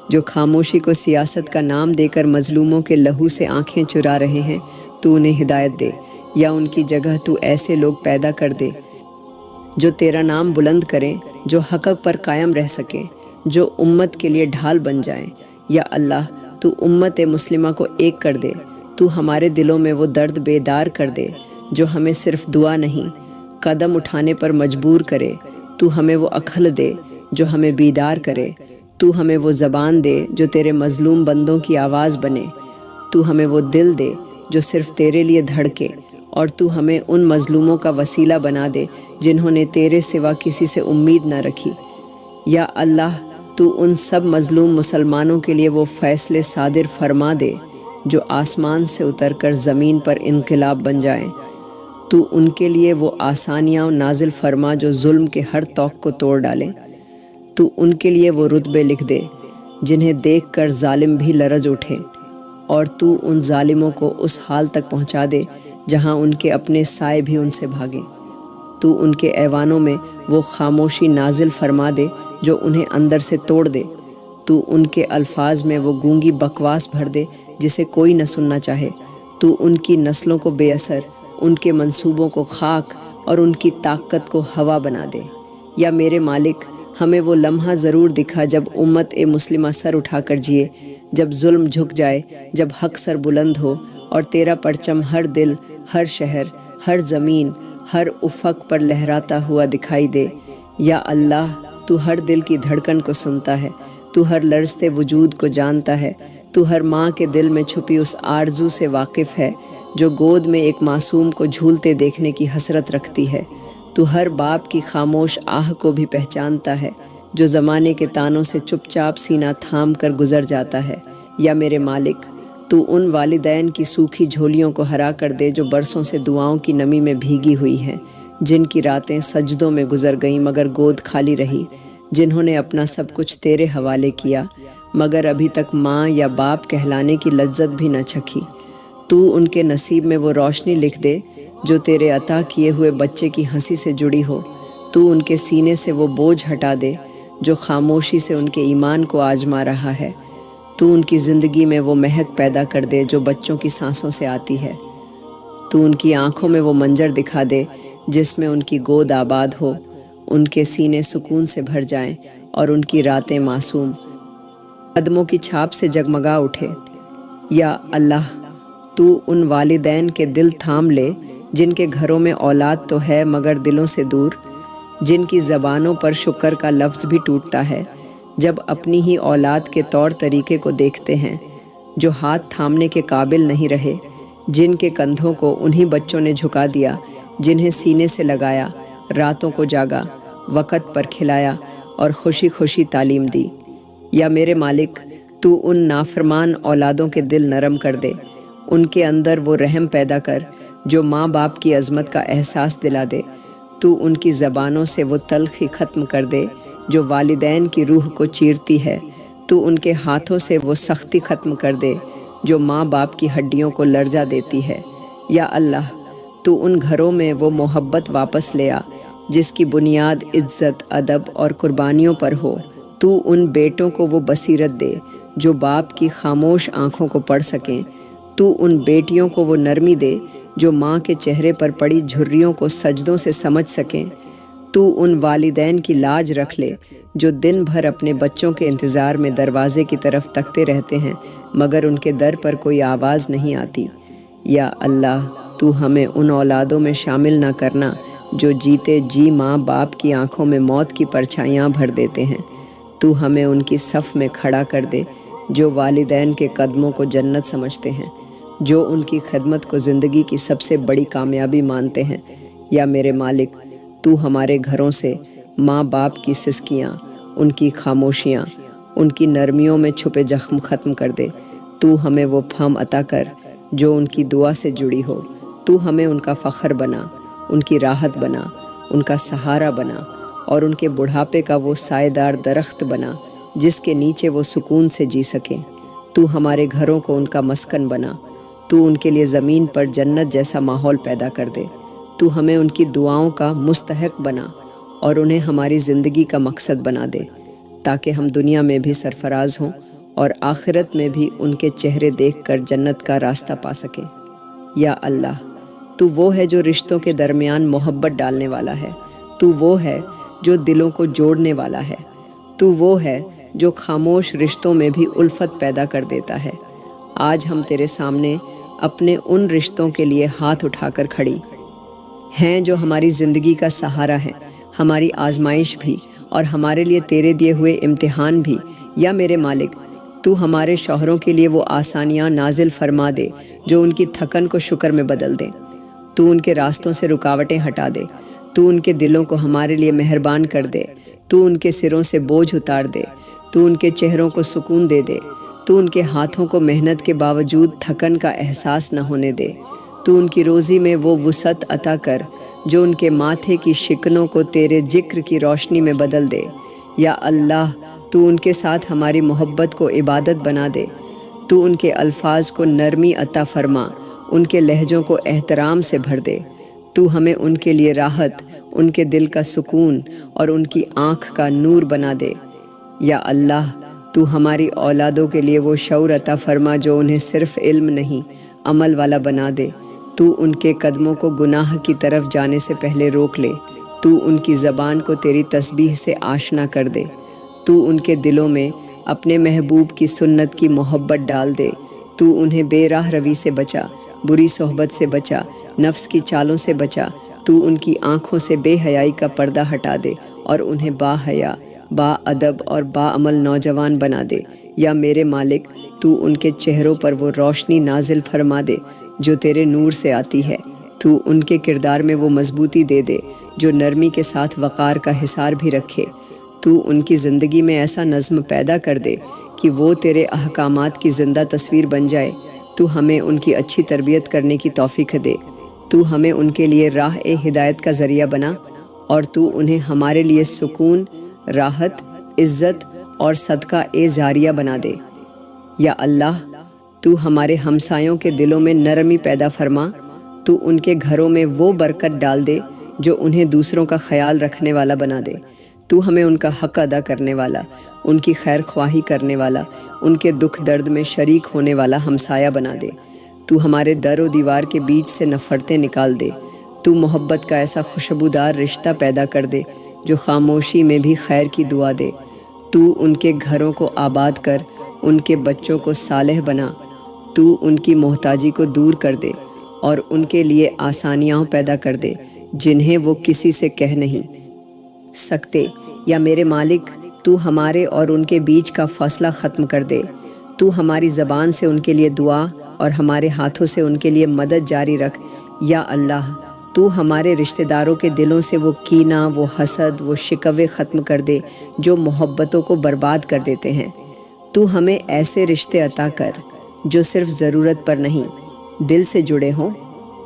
جو خاموشی کو سیاست کا نام دے کر مظلوموں کے لہو سے آنکھیں چرا رہے ہیں۔ تو انہیں ہدایت دے، یا ان کی جگہ تو ایسے لوگ پیدا کر دے جو تیرا نام بلند کریں، جو حق پر قائم رہ سکیں، جو امت کے لیے ڈھال بن جائیں۔ یا اللہ، تو امت مسلمہ کو ایک کر دے، تو ہمارے دلوں میں وہ درد بیدار کر دے جو ہمیں صرف دعا نہیں، قدم اٹھانے پر مجبور کرے۔ تو ہمیں وہ عقل دے جو ہمیں بیدار کرے، تو ہمیں وہ زبان دے جو تیرے مظلوم بندوں کی آواز بنے، تو ہمیں وہ دل دے جو صرف تیرے لیے دھڑکے، اور تو ہمیں ان مظلوموں کا وسیلہ بنا دے جنہوں نے تیرے سوا کسی سے امید نہ رکھی۔ یا اللہ، تو ان سب مظلوم مسلمانوں کے لیے وہ فیصلے صادر فرما دے جو آسمان سے اتر کر زمین پر انقلاب بن جائیں۔ تو ان کے لیے وہ آسانیاں نازل فرما جو ظلم کے ہر طوق کو توڑ ڈالیں۔ تو ان کے لیے وہ رتبے لکھ دے جنہیں دیکھ کر ظالم بھی لرز اٹھیں، اور تو ان ظالموں کو اس حال تک پہنچا دے جہاں ان کے اپنے سائے بھی ان سے بھاگیں۔ تو ان کے ایوانوں میں وہ خاموشی نازل فرما دے جو انہیں اندر سے توڑ دے۔ تو ان کے الفاظ میں وہ گونگی بکواس بھر دے جسے کوئی نہ سننا چاہے۔ تو ان کی نسلوں کو بے اثر، ان کے منصوبوں کو خاک، اور ان کی طاقت کو ہوا بنا دے۔ یا میرے مالک، ہمیں وہ لمحہ ضرور دکھا جب امت مسلمہ سر اٹھا کر جیے، جب ظلم جھک جائے، جب حق سر بلند ہو، اور تیرا پرچم ہر دل، ہر شہر، ہر زمین، ہر افق پر لہراتا ہوا دکھائی دے۔ یا اللہ، تو ہر دل کی دھڑکن کو سنتا ہے، تو ہر لرزتے وجود کو جانتا ہے، تو ہر ماں کے دل میں چھپی اس آرزو سے واقف ہے جو گود میں ایک معصوم کو جھولتے دیکھنے کی حسرت رکھتی ہے، تو ہر باپ کی خاموش آہ کو بھی پہچانتا ہے جو زمانے کے تانوں سے چپ چاپ سینہ تھام کر گزر جاتا ہے۔ یا میرے مالک، تو ان والدین کی سوکھی جھولیوں کو ہرا کر دے جو برسوں سے دعاؤں کی نمی میں بھیگی ہوئی ہیں، جن کی راتیں سجدوں میں گزر گئیں مگر گود خالی رہی، جنہوں نے اپنا سب کچھ تیرے حوالے کیا مگر ابھی تک ماں یا باپ کہلانے کی لذت بھی نہ چکھی۔ تو ان کے نصیب میں وہ روشنی لکھ دے جو تیرے عطا کیے ہوئے بچے کی ہنسی سے جڑی ہو۔ تو ان کے سینے سے وہ بوجھ ہٹا دے جو خاموشی سے ان کے ایمان کو آزما رہا ہے۔ تو ان کی زندگی میں وہ مہک پیدا کر دے جو بچوں کی سانسوں سے آتی ہے۔ تو ان کی آنکھوں میں وہ منظر دکھا دے جس میں ان کی گود آباد ہو، ان کے سینے سکون سے بھر جائیں اور ان کی راتیں معصوم قدموں کی چھاپ سے جگمگا اٹھے۔ یا اللہ، تو ان والدین کے دل تھام لے جن کے گھروں میں اولاد تو ہے مگر دلوں سے دور، جن کی زبانوں پر شکر کا لفظ بھی ٹوٹتا ہے جب اپنی ہی اولاد کے طور طریقے کو دیکھتے ہیں، جو ہاتھ تھامنے کے قابل نہیں رہے، جن کے کندھوں کو انہی بچوں نے جھکا دیا جنہیں سینے سے لگایا، راتوں کو جاگا، وقت پر کھلایا اور خوشی خوشی تعلیم دی۔ یا میرے مالک، تو ان نافرمان اولادوں کے دل نرم کر دے، ان کے اندر وہ رحم پیدا کر جو ماں باپ کی عظمت کا احساس دلا دے۔ تو ان کی زبانوں سے وہ تلخی ختم کر دے جو والدین کی روح کو چیرتی ہے۔ تو ان کے ہاتھوں سے وہ سختی ختم کر دے جو ماں باپ کی ہڈیوں کو لرزا دیتی ہے۔ یا اللہ، تو ان گھروں میں وہ محبت واپس لے آ جس کی بنیاد عزت، ادب اور قربانیوں پر ہو۔ تو ان بیٹوں کو وہ بصیرت دے جو باپ کی خاموش آنکھوں کو پڑھ سکیں۔ تو ان بیٹیوں کو وہ نرمی دے جو ماں کے چہرے پر پڑی جھریوں کو سجدوں سے سمجھ سکیں۔ تو ان والدین کی لاج رکھ لے جو دن بھر اپنے بچوں کے انتظار میں دروازے کی طرف تکتے رہتے ہیں مگر ان کے در پر کوئی آواز نہیں آتی۔ یا اللہ، تو ہمیں ان اولادوں میں شامل نہ کرنا جو جیتے جی ماں باپ کی آنکھوں میں موت کی پرچھائیاں بھر دیتے ہیں۔ تو ہمیں ان کی صف میں کھڑا کر دے جو والدین کے قدموں کو جنت سمجھتے ہیں، جو ان کی خدمت کو زندگی کی سب سے بڑی کامیابی مانتے ہیں۔ یا میرے مالک، تو ہمارے گھروں سے ماں باپ کی سسکیاں، ان کی خاموشیاں، ان کی نرمیوں میں چھپے زخم ختم کر دے۔ تو ہمیں وہ پھام عطا کر جو ان کی دعا سے جڑی ہو۔ تو ہمیں ان کا فخر بنا، ان کی راحت بنا، ان کا سہارا بنا، اور ان کے بڑھاپے کا وہ سائے دار درخت بنا جس کے نیچے وہ سکون سے جی سکیں۔ تو ہمارے گھروں کو ان کا مسکن بنا، تو ان کے لیے زمین پر جنت جیسا ماحول پیدا کر دے۔ تو ہمیں ان کی دعاؤں کا مستحق بنا اور انہیں ہماری زندگی کا مقصد بنا دے، تاکہ ہم دنیا میں بھی سرفراز ہوں اور آخرت میں بھی ان کے چہرے دیکھ کر جنت کا راستہ پا سکیں۔ یا اللہ، تو وہ ہے جو رشتوں کے درمیان محبت ڈالنے والا ہے، تو وہ ہے جو دلوں کو جوڑنے والا ہے، تو وہ ہے جو خاموش رشتوں میں بھی الفت پیدا کر دیتا ہے۔ آج ہم تیرے سامنے اپنے ان رشتوں کے لیے ہاتھ اٹھا کر کھڑی ہیں جو ہماری زندگی کا سہارا ہے، ہماری آزمائش بھی اور ہمارے لیے تیرے دیے ہوئے امتحان بھی۔ یا میرے مالک، تو ہمارے شوہروں کے لیے وہ آسانیاں نازل فرما دے جو ان کی تھکن کو شکر میں بدل دیں۔ تو ان کے راستوں سے رکاوٹیں ہٹا دے، تو ان کے دلوں کو ہمارے لیے مہربان کر دے، تو ان کے سروں سے بوجھ اتار دے، تو ان کے چہروں کو سکون دے دے، تو ان کے ہاتھوں کو محنت کے باوجود تھکن کا احساس نہ ہونے دے، تو ان کی روزی میں وہ وسعت عطا کر جو ان کے ماتھے کی شکنوں کو تیرے ذکر کی روشنی میں بدل دے۔ یا اللہ، تو ان کے ساتھ ہماری محبت کو عبادت بنا دے، تو ان کے الفاظ کو نرمی عطا فرما، ان کے لہجوں کو احترام سے بھر دے، تو ہمیں ان کے لیے راحت، ان کے دل کا سکون اور ان کی آنکھ کا نور بنا دے۔ یا اللہ، تو ہماری اولادوں کے لیے وہ شعور عطا فرما جو انہیں صرف علم نہیں، عمل والا بنا دے۔ تو ان کے قدموں کو گناہ کی طرف جانے سے پہلے روک لے، تو ان کی زبان کو تیری تسبیح سے آشنا کر دے، تو ان کے دلوں میں اپنے محبوب کی سنت کی محبت ڈال دے، تو انہیں بے راہ روی سے بچا، بری صحبت سے بچا، نفس کی چالوں سے بچا، تو ان کی آنکھوں سے بے حیائی کا پردہ ہٹا دے اور انہیں با حیا، با ادب اور با عمل نوجوان بنا دے۔ یا میرے مالک، تو ان کے چہروں پر وہ روشنی نازل فرما دے جو تیرے نور سے آتی ہے، تو ان کے کردار میں وہ مضبوطی دے دے جو نرمی کے ساتھ وقار کا حصار بھی رکھے، تو ان کی زندگی میں ایسا نظم پیدا کر دے کہ وہ تیرے احکامات کی زندہ تصویر بن جائے۔ تو ہمیں ان کی اچھی تربیت کرنے کی توفیق دے، تو ہمیں ان کے لیے راہ ہدایت کا ذریعہ بنا، اور تو انہیں ہمارے لیے سکون، راحت، عزت اور صدقہ جاریہ بنا دے۔ یا اللہ، تو ہمارے ہمسایوں کے دلوں میں نرمی پیدا فرما، تو ان کے گھروں میں وہ برکت ڈال دے جو انہیں دوسروں کا خیال رکھنے والا بنا دے۔ تو ہمیں ان کا حق ادا کرنے والا، ان کی خیر خواہی کرنے والا، ان کے دکھ درد میں شریک ہونے والا ہمسایہ بنا دے۔ تو ہمارے در و دیوار کے بیچ سے نفرتیں نکال دے، تو محبت کا ایسا خوشبودار رشتہ پیدا کر دے جو خاموشی میں بھی خیر کی دعا دے۔ تو ان کے گھروں کو آباد کر، ان کے بچوں کو صالح بنا، تو ان کی محتاجی کو دور کر دے اور ان کے لیے آسانیاں پیدا کر دے جنہیں وہ کسی سے کہہ نہیں سکتے۔ یا میرے مالک، تو ہمارے اور ان کے بیچ کا فاصلہ ختم کر دے، تو ہماری زبان سے ان کے لیے دعا اور ہمارے ہاتھوں سے ان کے لیے مدد جاری رکھ۔ یا اللہ، تو ہمارے رشتہ داروں کے دلوں سے وہ کینہ، وہ حسد، وہ شکوے ختم کر دے جو محبتوں کو برباد کر دیتے ہیں۔ تو ہمیں ایسے رشتے عطا کر جو صرف ضرورت پر نہیں، دل سے جڑے ہوں۔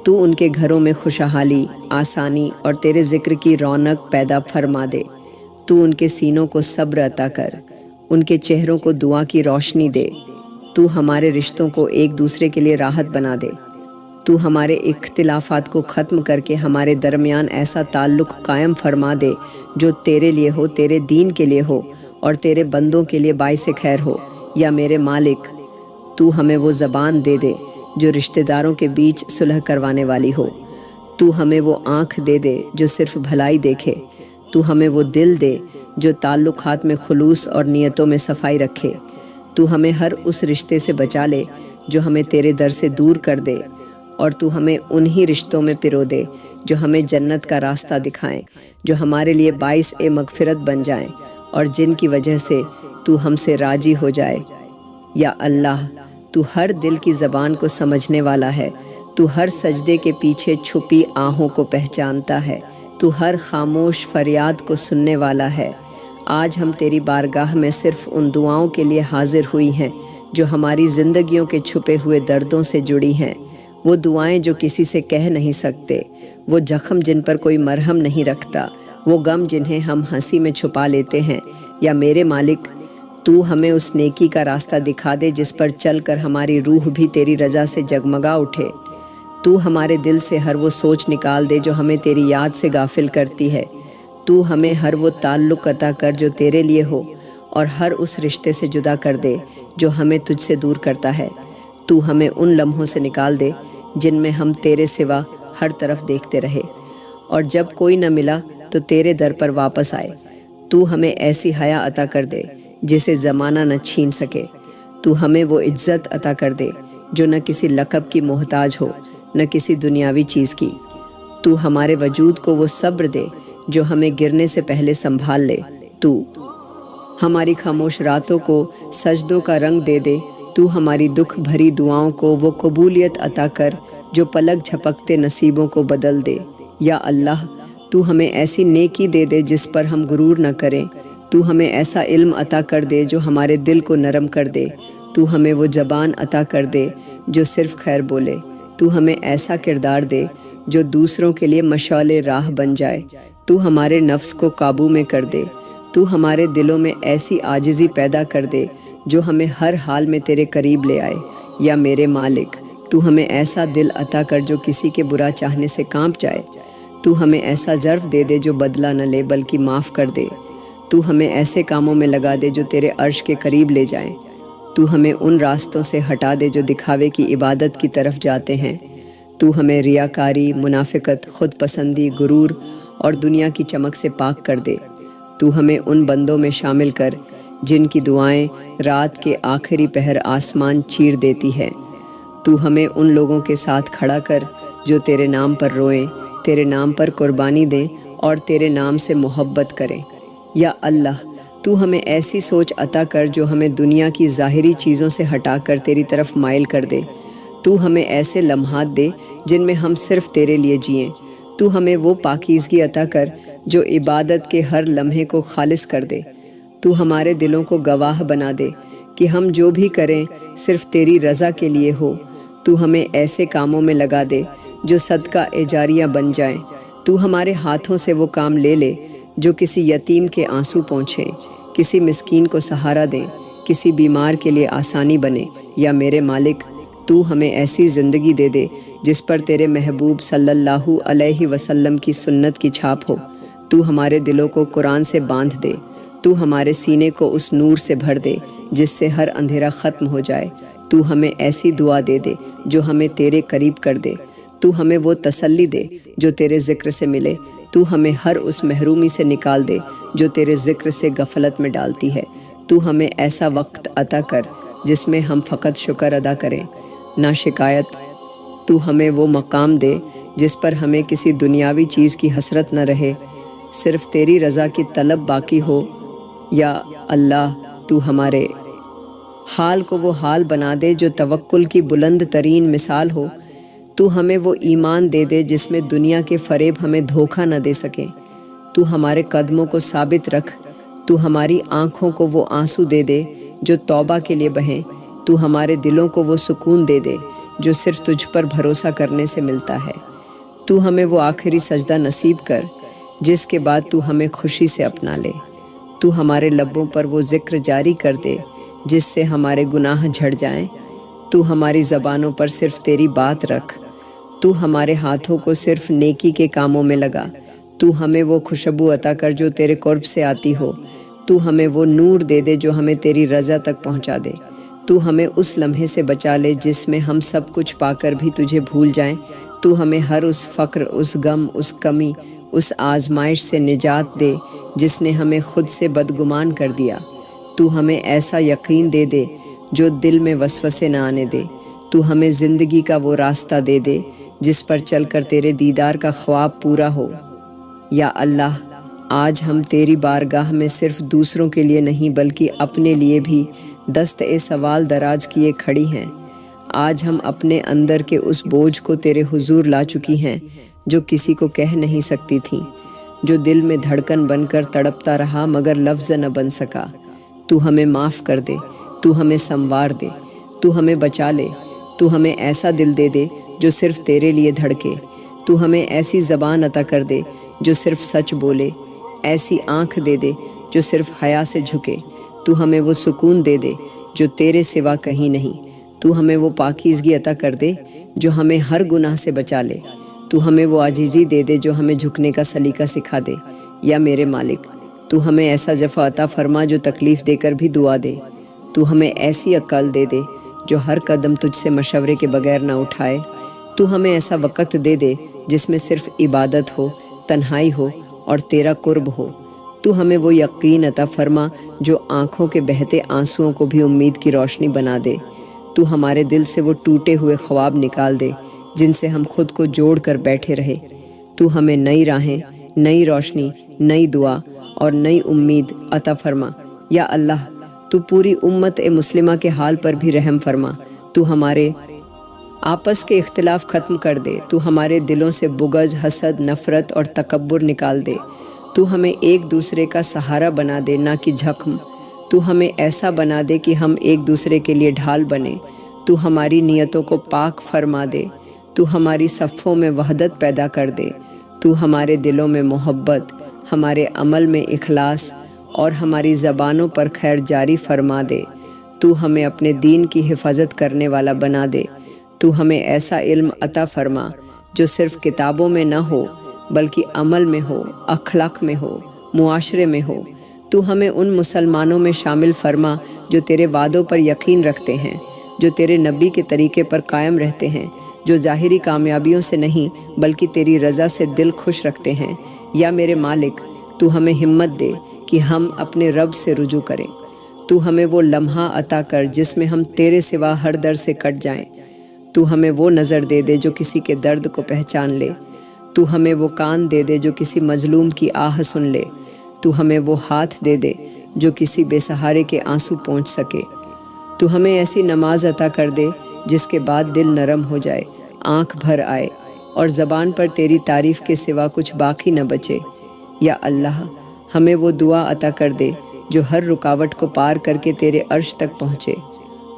تو ان کے گھروں میں خوشحالی، آسانی اور تیرے ذکر کی رونق پیدا فرما دے۔ تو ان کے سینوں کو صبر عطا کر، ان کے چہروں کو دعا کی روشنی دے۔ تو ہمارے رشتوں کو ایک دوسرے کے لیے راحت بنا دے۔ تو ہمارے اختلافات کو ختم کر کے ہمارے درمیان ایسا تعلق قائم فرما دے جو تیرے لیے ہو، تیرے دین کے لیے ہو اور تیرے بندوں کے لیے باعث خیر ہو۔ یا میرے مالک، تو ہمیں وہ زبان دے دے جو رشتہ داروں کے بیچ صلح کروانے والی ہو، تو ہمیں وہ آنکھ دے دے جو صرف بھلائی دیکھے، تو ہمیں وہ دل دے جو تعلقات میں خلوص اور نیتوں میں صفائی رکھے، تو ہمیں ہر اس رشتے سے بچا لے جو ہمیں تیرے در سے دور کر دے، اور تو ہمیں انہی رشتوں میں پرو دے جو ہمیں جنت کا راستہ دکھائیں، جو ہمارے لیے باعث مغفرت بن جائیں اور جن کی وجہ سے تو ہم سے راضی ہو جائے۔ یا اللہ، تو ہر دل کی زبان کو سمجھنے والا ہے، تو ہر سجدے کے پیچھے چھپی آہوں کو پہچانتا ہے، تو ہر خاموش فریاد کو سننے والا ہے۔ آج ہم تیری بارگاہ میں صرف ان دعاؤں کے لیے حاضر ہوئی ہیں جو ہماری زندگیوں کے چھپے ہوئے دردوں سے جڑی ہیں، وہ دعائیں جو کسی سے کہہ نہیں سکتے، وہ زخم جن پر کوئی مرہم نہیں رکھتا، وہ غم جنہیں ہم ہنسی میں چھپا لیتے ہیں۔ یا میرے مالک، تو ہمیں اس نیکی کا راستہ دکھا دے جس پر چل کر ہماری روح بھی تیری رضا سے جگمگا اٹھے۔ تو ہمارے دل سے ہر وہ سوچ نکال دے جو ہمیں تیری یاد سے غافل کرتی ہے۔ تو ہمیں ہر وہ تعلق عطا کر جو تیرے لیے ہو، اور ہر اس رشتے سے جدا کر دے جو ہمیں تجھ سے دور کرتا ہے۔ تو ہمیں ان لمحوں سے نکال دے جن میں ہم تیرے سوا ہر طرف دیکھتے رہے، اور جب کوئی نہ ملا تو تیرے در پر واپس آئے۔ تو ہمیں ایسی حیا عطا کر دے جسے زمانہ نہ چھین سکے۔ تو ہمیں وہ عزت عطا کر دے جو نہ کسی لقب کی محتاج ہو، نہ کسی دنیاوی چیز کی۔ تو ہمارے وجود کو وہ صبر دے جو ہمیں گرنے سے پہلے سنبھال لے۔ تو ہماری خاموش راتوں کو سجدوں کا رنگ دے دے۔ تو ہماری دکھ بھری دعاؤں کو وہ قبولیت عطا کر جو پلک جھپکتے نصیبوں کو بدل دے۔ یا اللہ، تو ہمیں ایسی نیکی دے دے جس پر ہم غرور نہ کریں۔ تو ہمیں ایسا علم عطا کر دے جو ہمارے دل کو نرم کر دے۔ تو ہمیں وہ زبان عطا کر دے جو صرف خیر بولے۔ تو ہمیں ایسا کردار دے جو دوسروں کے لیے مشعل راہ بن جائے۔ تو ہمارے نفس کو قابو میں کر دے۔ تو ہمارے دلوں میں ایسی عاجزی پیدا کر دے جو ہمیں ہر حال میں تیرے قریب لے آئے۔ یا میرے مالک، تو ہمیں ایسا دل عطا کر جو کسی کے برا چاہنے سے کانپ جائے۔ تو ہمیں ایسا ظرف دے دے جو بدلہ نہ لے بلکہ معاف کر دے۔ تو ہمیں ایسے کاموں میں لگا دے جو تیرے عرش کے قریب لے جائیں۔ تو ہمیں ان راستوں سے ہٹا دے جو دکھاوے کی عبادت کی طرف جاتے ہیں۔ تو ہمیں ریاکاری، منافقت، خود پسندی، غرور اور دنیا کی چمک سے پاک کر دے۔ تو ہمیں ان بندوں میں شامل کر جن کی دعائیں رات کے آخری پہر آسمان چیر دیتی ہے۔ تو ہمیں ان لوگوں کے ساتھ کھڑا کر جو تیرے نام پر روئیں، تیرے نام پر قربانی دیں اور تیرے نام سے محبت کریں۔ یا اللہ، تو ہمیں ایسی سوچ عطا کر جو ہمیں دنیا کی ظاہری چیزوں سے ہٹا کر تیری طرف مائل کر دے۔ تو ہمیں ایسے لمحات دے جن میں ہم صرف تیرے لیے جئیں۔ تو ہمیں وہ پاکیزگی عطا کر جو عبادت کے ہر لمحے کو خالص کر دے۔ تو ہمارے دلوں کو گواہ بنا دے کہ ہم جو بھی کریں صرف تیری رضا کے لیے ہو۔ تو ہمیں ایسے کاموں میں لگا دے جو صدقہ اجاریہ بن جائیں۔ تو ہمارے ہاتھوں سے وہ کام لے لے جو کسی یتیم کے آنسو پونچھیں، کسی مسکین کو سہارا دیں، کسی بیمار کے لیے آسانی بنے۔ یا میرے مالک، تو ہمیں ایسی زندگی دے دے جس پر تیرے محبوب صلی اللہ علیہ وسلم کی سنت کی چھاپ ہو۔ تو ہمارے دلوں کو قرآن سے باندھ دے۔ تو ہمارے سینے کو اس نور سے بھر دے جس سے ہر اندھیرا ختم ہو جائے۔ تو ہمیں ایسی دعا دے دے جو ہمیں تیرے قریب کر دے۔ تو ہمیں وہ تسلی دے جو تیرے ذکر سے ملے۔ تو ہمیں ہر اس محرومی سے نکال دے جو تیرے ذکر سے غفلت میں ڈالتی ہے۔ تو ہمیں ایسا وقت عطا کر جس میں ہم فقط شکر ادا کریں، نہ شکایت۔ تو ہمیں وہ مقام دے جس پر ہمیں کسی دنیاوی چیز کی حسرت نہ رہے، صرف تیری رضا کی طلب باقی ہو۔ یا اللہ، تو ہمارے حال کو وہ حال بنا دے جو توکل کی بلند ترین مثال ہو۔ تو ہمیں وہ ایمان دے دے جس میں دنیا کے فریب ہمیں دھوکہ نہ دے سکیں۔ تو ہمارے قدموں کو ثابت رکھ۔ تو ہماری آنکھوں کو وہ آنسو دے دے جو توبہ کے لیے بہیں۔ تو ہمارے دلوں کو وہ سکون دے دے جو صرف تجھ پر بھروسہ کرنے سے ملتا ہے۔ تو ہمیں وہ آخری سجدہ نصیب کر جس کے بعد تو ہمیں خوشی سے اپنا لے۔ تو ہمارے لبوں پر وہ ذکر جاری کر دے جس سے ہمارے گناہ جھڑ جائیں۔ تو ہماری زبانوں پر صرف تیری بات رکھ۔ تو ہمارے ہاتھوں کو صرف نیکی کے کاموں میں لگا۔ تو ہمیں وہ خوشبو عطا کر جو تیرے قرب سے آتی ہو۔ تو ہمیں وہ نور دے دے جو ہمیں تیری رضا تک پہنچا دے۔ تو ہمیں اس لمحے سے بچا لے جس میں ہم سب کچھ پا کر بھی تجھے بھول جائیں۔ تو ہمیں ہر اس فقر، اس غم، اس کمی، اس آزمائش سے نجات دے جس نے ہمیں خود سے بدگمان کر دیا۔ تو ہمیں ایسا یقین دے دے جو دل میں وسوسے نہ آنے دے۔ تو ہمیں زندگی کا وہ راستہ دے دے جس پر چل کر تیرے دیدار کا خواب پورا ہو۔ یا اللہ، آج ہم تیری بارگاہ میں صرف دوسروں کے لیے نہیں بلکہ اپنے لیے بھی دست سوال دراز کیے کھڑی ہیں۔ آج ہم اپنے اندر کے اس بوجھ کو تیرے حضور لا چکی ہیں جو کسی کو کہہ نہیں سکتی تھی، جو دل میں دھڑکن بن کر تڑپتا رہا مگر لفظ نہ بن سکا۔ تو ہمیں معاف کر دے، تو ہمیں سنوار دے، تو ہمیں بچا لے۔ تو ہمیں ایسا دل دے دے جو صرف تیرے لیے دھڑکے۔ تو ہمیں ایسی زبان عطا کر دے جو صرف سچ بولے، ایسی آنکھ دے دے جو صرف حیا سے جھکے۔ تو ہمیں وہ سکون دے دے جو تیرے سوا کہیں نہیں۔ تو ہمیں وہ پاکیزگی عطا کر دے جو ہمیں ہر گناہ سے بچا لے۔ تو ہمیں وہ عاجزی دے دے جو ہمیں جھکنے کا سلیقہ سکھا دے۔ یا میرے مالک، تو ہمیں ایسا جفا عطا فرما جو تکلیف دے کر بھی دعا دے۔ تو ہمیں ایسی عقل دے دے جو ہر قدم تجھ سے مشورے کے بغیر نہ اٹھائے۔ تو ہمیں ایسا وقت دے دے جس میں صرف عبادت ہو، تنہائی ہو اور تیرا قرب ہو۔ تو ہمیں وہ یقین عطا فرما جو آنکھوں کے بہتے آنسوؤں کو بھی امید کی روشنی بنا دے۔ تو ہمارے دل سے وہ ٹوٹے ہوئے خواب نکال دے جن سے ہم خود کو جوڑ کر بیٹھے رہے۔ تو ہمیں نئی راہیں، نئی روشنی، نئی دعا اور نئی امید عطا فرما۔ یا اللہ، تو پوری امت مسلمہ کے حال پر بھی رحم فرما۔ تو ہمارے آپس کے اختلاف ختم کر دے۔ تو ہمارے دلوں سے بغض، حسد، نفرت اور تکبر نکال دے۔ تو ہمیں ایک دوسرے کا سہارا بنا دے، نہ کہ زخم۔ تو ہمیں ایسا بنا دے کہ ہم ایک دوسرے کے لیے ڈھال بنیں۔ تو ہماری نیتوں کو پاک فرما دے۔ تو ہماری صفوں میں وحدت پیدا کر دے۔ تو ہمارے دلوں میں محبت، ہمارے عمل میں اخلاص اور ہماری زبانوں پر خیر جاری فرما دے۔ تو ہمیں اپنے دین کی حفاظت کرنے والا بنا دے۔ تو ہمیں ایسا علم عطا فرما جو صرف کتابوں میں نہ ہو بلکہ عمل میں ہو، اخلاق میں ہو، معاشرے میں ہو۔ تو ہمیں ان مسلمانوں میں شامل فرما جو تیرے وعدوں پر یقین رکھتے ہیں، جو تیرے نبی کے طریقے پر قائم رہتے ہیں، جو ظاہری کامیابیوں سے نہیں بلکہ تیری رضا سے دل خوش رکھتے ہیں۔ یا میرے مالک، تو ہمیں ہمت دے کہ ہم اپنے رب سے رجوع کریں۔ تو ہمیں وہ لمحہ عطا کر جس میں ہم تیرے سوا ہر در سے کٹ جائیں۔ تو ہمیں وہ نظر دے دے جو کسی کے درد کو پہچان لے۔ تو ہمیں وہ کان دے دے جو کسی مظلوم کی آہ سن لے۔ تو ہمیں وہ ہاتھ دے دے جو کسی بے سہارے کے آنسو پونچھ سکے۔ تو ہمیں ایسی نماز عطا کر دے جس کے بعد دل نرم ہو جائے، آنکھ بھر آئے اور زبان پر تیری تعریف کے سوا کچھ باقی نہ بچے۔ یا اللہ، ہمیں وہ دعا عطا کر دے جو ہر رکاوٹ کو پار کر کے تیرے عرش تک پہنچے۔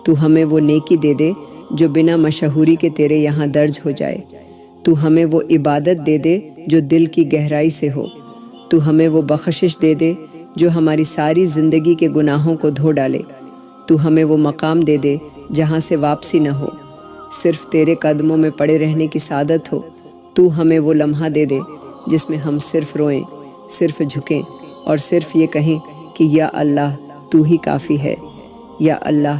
تو ہمیں وہ نیکی دے دے جو بنا مشہوری کے تیرے یہاں درج ہو جائے۔ تو ہمیں وہ عبادت دے دے جو دل کی گہرائی سے ہو۔ تو ہمیں وہ بخشش دے دے جو ہماری ساری زندگی کے گناہوں کو دھو ڈالے۔ تو ہمیں وہ مقام دے دے جہاں سے واپسی نہ ہو، صرف تیرے قدموں میں پڑے رہنے کی سعادت ہو۔ تو ہمیں وہ لمحہ دے دے جس میں ہم صرف روئیں، صرف جھکیں اور صرف یہ کہیں کہ یا اللہ تو ہی کافی ہے۔ یا اللہ،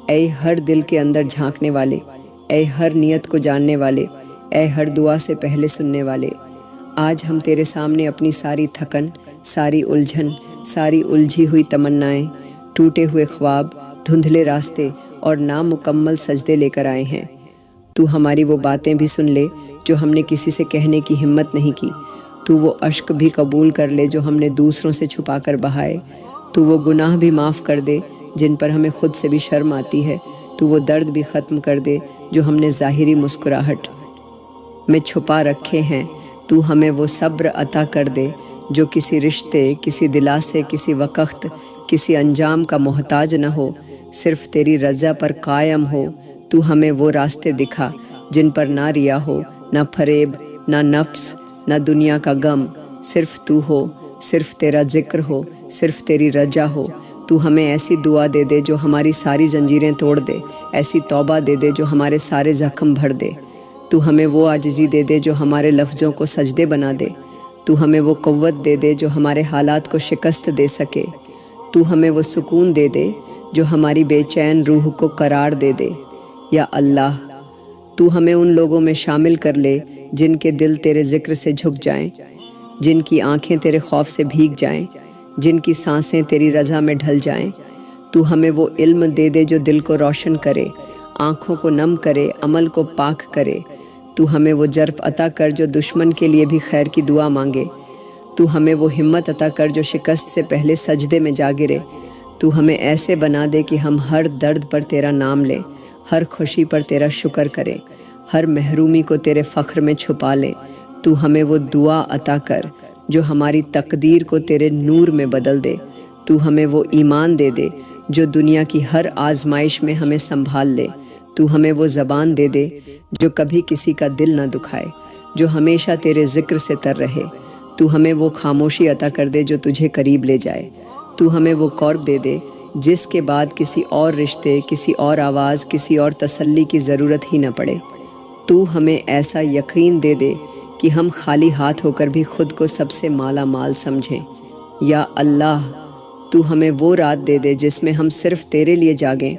اے ہر دل کے اندر جھانکنے والے، اے ہر نیت کو جاننے والے، اے ہر دعا سے پہلے سننے والے، آج ہم تیرے سامنے اپنی ساری تھکن، ساری الجھن، ساری الجھی ہوئی تمنائیں، ٹوٹے ہوئے خواب، دھندلے راستے اور نامکمل سجدے لے کر آئے ہیں۔ تو ہماری وہ باتیں بھی سن لے جو ہم نے کسی سے کہنے کی ہمت نہیں کی۔ تو وہ اشک بھی قبول کر لے جو ہم نے دوسروں سے چھپا کر بہائے۔ تو وہ گناہ بھی معاف کر دے جن پر ہمیں خود سے بھی شرم آتی ہے۔ تو وہ درد بھی ختم کر دے جو ہم نے ظاہری مسکراہٹ میں چھپا رکھے ہیں۔ تو ہمیں وہ صبر عطا کر دے جو کسی رشتے، کسی دلاسے، کسی وقت، کسی انجام کا محتاج نہ ہو، صرف تیری رضا پر قائم ہو۔ تو ہمیں وہ راستے دکھا جن پر نہ ریا ہو، نہ فریب، نہ نفس، نہ دنیا کا غم، صرف تو ہو، صرف تیرا ذکر ہو، صرف تیری رجا ہو۔ تو ہمیں ایسی دعا دے دے جو ہماری ساری زنجیریں توڑ دے، ایسی توبہ دے دے جو ہمارے سارے زخم بھر دے۔ تو ہمیں وہ عاجزی دے دے جو ہمارے لفظوں کو سجدے بنا دے۔ تو ہمیں وہ قوت دے دے جو ہمارے حالات کو شکست دے سکے۔ تو ہمیں وہ سکون دے دے جو ہماری بے چین روح کو قرار دے دے۔ یا اللہ، تو ہمیں ان لوگوں میں شامل کر لے جن کے دل تیرے ذکر سے جھک جائیں، جن کی آنکھیں تیرے خوف سے بھیگ جائیں، جن کی سانسیں تیری رضا میں ڈھل جائیں۔ تو ہمیں وہ علم دے دے جو دل کو روشن کرے، آنکھوں کو نم کرے، عمل کو پاک کرے۔ تو ہمیں وہ جرف عطا کر جو دشمن کے لیے بھی خیر کی دعا مانگے۔ تو ہمیں وہ ہمت عطا کر جو شکست سے پہلے سجدے میں جا گرے۔ تو ہمیں ایسے بنا دے کہ ہم ہر درد پر تیرا نام لیں، ہر خوشی پر تیرا شکر کریں، ہر محرومی کو تیرے فخر میں چھپا لیں۔ تو ہمیں وہ دعا عطا کر جو ہماری تقدیر کو تیرے نور میں بدل دے۔ تو ہمیں وہ ایمان دے دے جو دنیا کی ہر آزمائش میں ہمیں سنبھال لے۔ تو ہمیں وہ زبان دے دے جو کبھی کسی کا دل نہ دکھائے، جو ہمیشہ تیرے ذکر سے تر رہے۔ تو ہمیں وہ خاموشی عطا کر دے جو تجھے قریب لے جائے۔ تو ہمیں وہ قرب دے دے جس کے بعد کسی اور رشتے، کسی اور آواز، کسی اور تسلی کی ضرورت ہی نہ پڑے۔ تو ہمیں ایسا یقین دے دے کہ ہم خالی ہاتھ ہو کر بھی خود کو سب سے مالا مال سمجھیں۔ یا اللہ، تو ہمیں وہ رات دے دے جس میں ہم صرف تیرے لیے جاگیں۔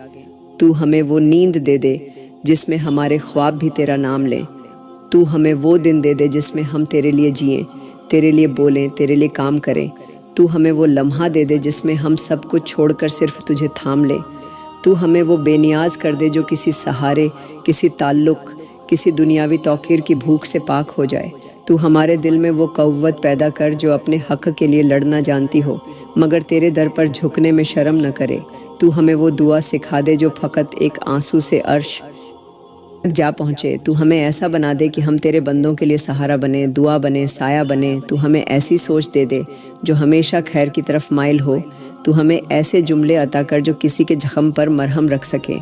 تو ہمیں وہ نیند دے دے جس میں ہمارے خواب بھی تیرا نام لیں۔ تو ہمیں وہ دن دے دے جس میں ہم تیرے لیے جئیں، تیرے لیے بولیں، تیرے لیے کام کریں۔ تو ہمیں وہ لمحہ دے دے جس میں ہم سب کچھ چھوڑ کر صرف تجھے تھام لیں۔ تو ہمیں وہ بے نیاز کر دے جو کسی سہارے، کسی تعلق، کسی دنیاوی توقیر کی بھوک سے پاک ہو جائے۔ تو ہمارے دل میں وہ قوت پیدا کر جو اپنے حق کے لیے لڑنا جانتی ہو مگر تیرے در پر جھکنے میں شرم نہ کرے۔ تو ہمیں وہ دعا سکھا دے جو فقط ایک آنسو سے عرش تک جا پہنچے۔ تو ہمیں ایسا بنا دے کہ ہم تیرے بندوں کے لیے سہارا بنے، دعا بنے، سایہ بنے۔ تو ہمیں ایسی سوچ دے دے جو ہمیشہ خیر کی طرف مائل ہو۔ تو ہمیں ایسے جملے عطا کر جو کسی کے زخم پر مرہم رکھ سکیں۔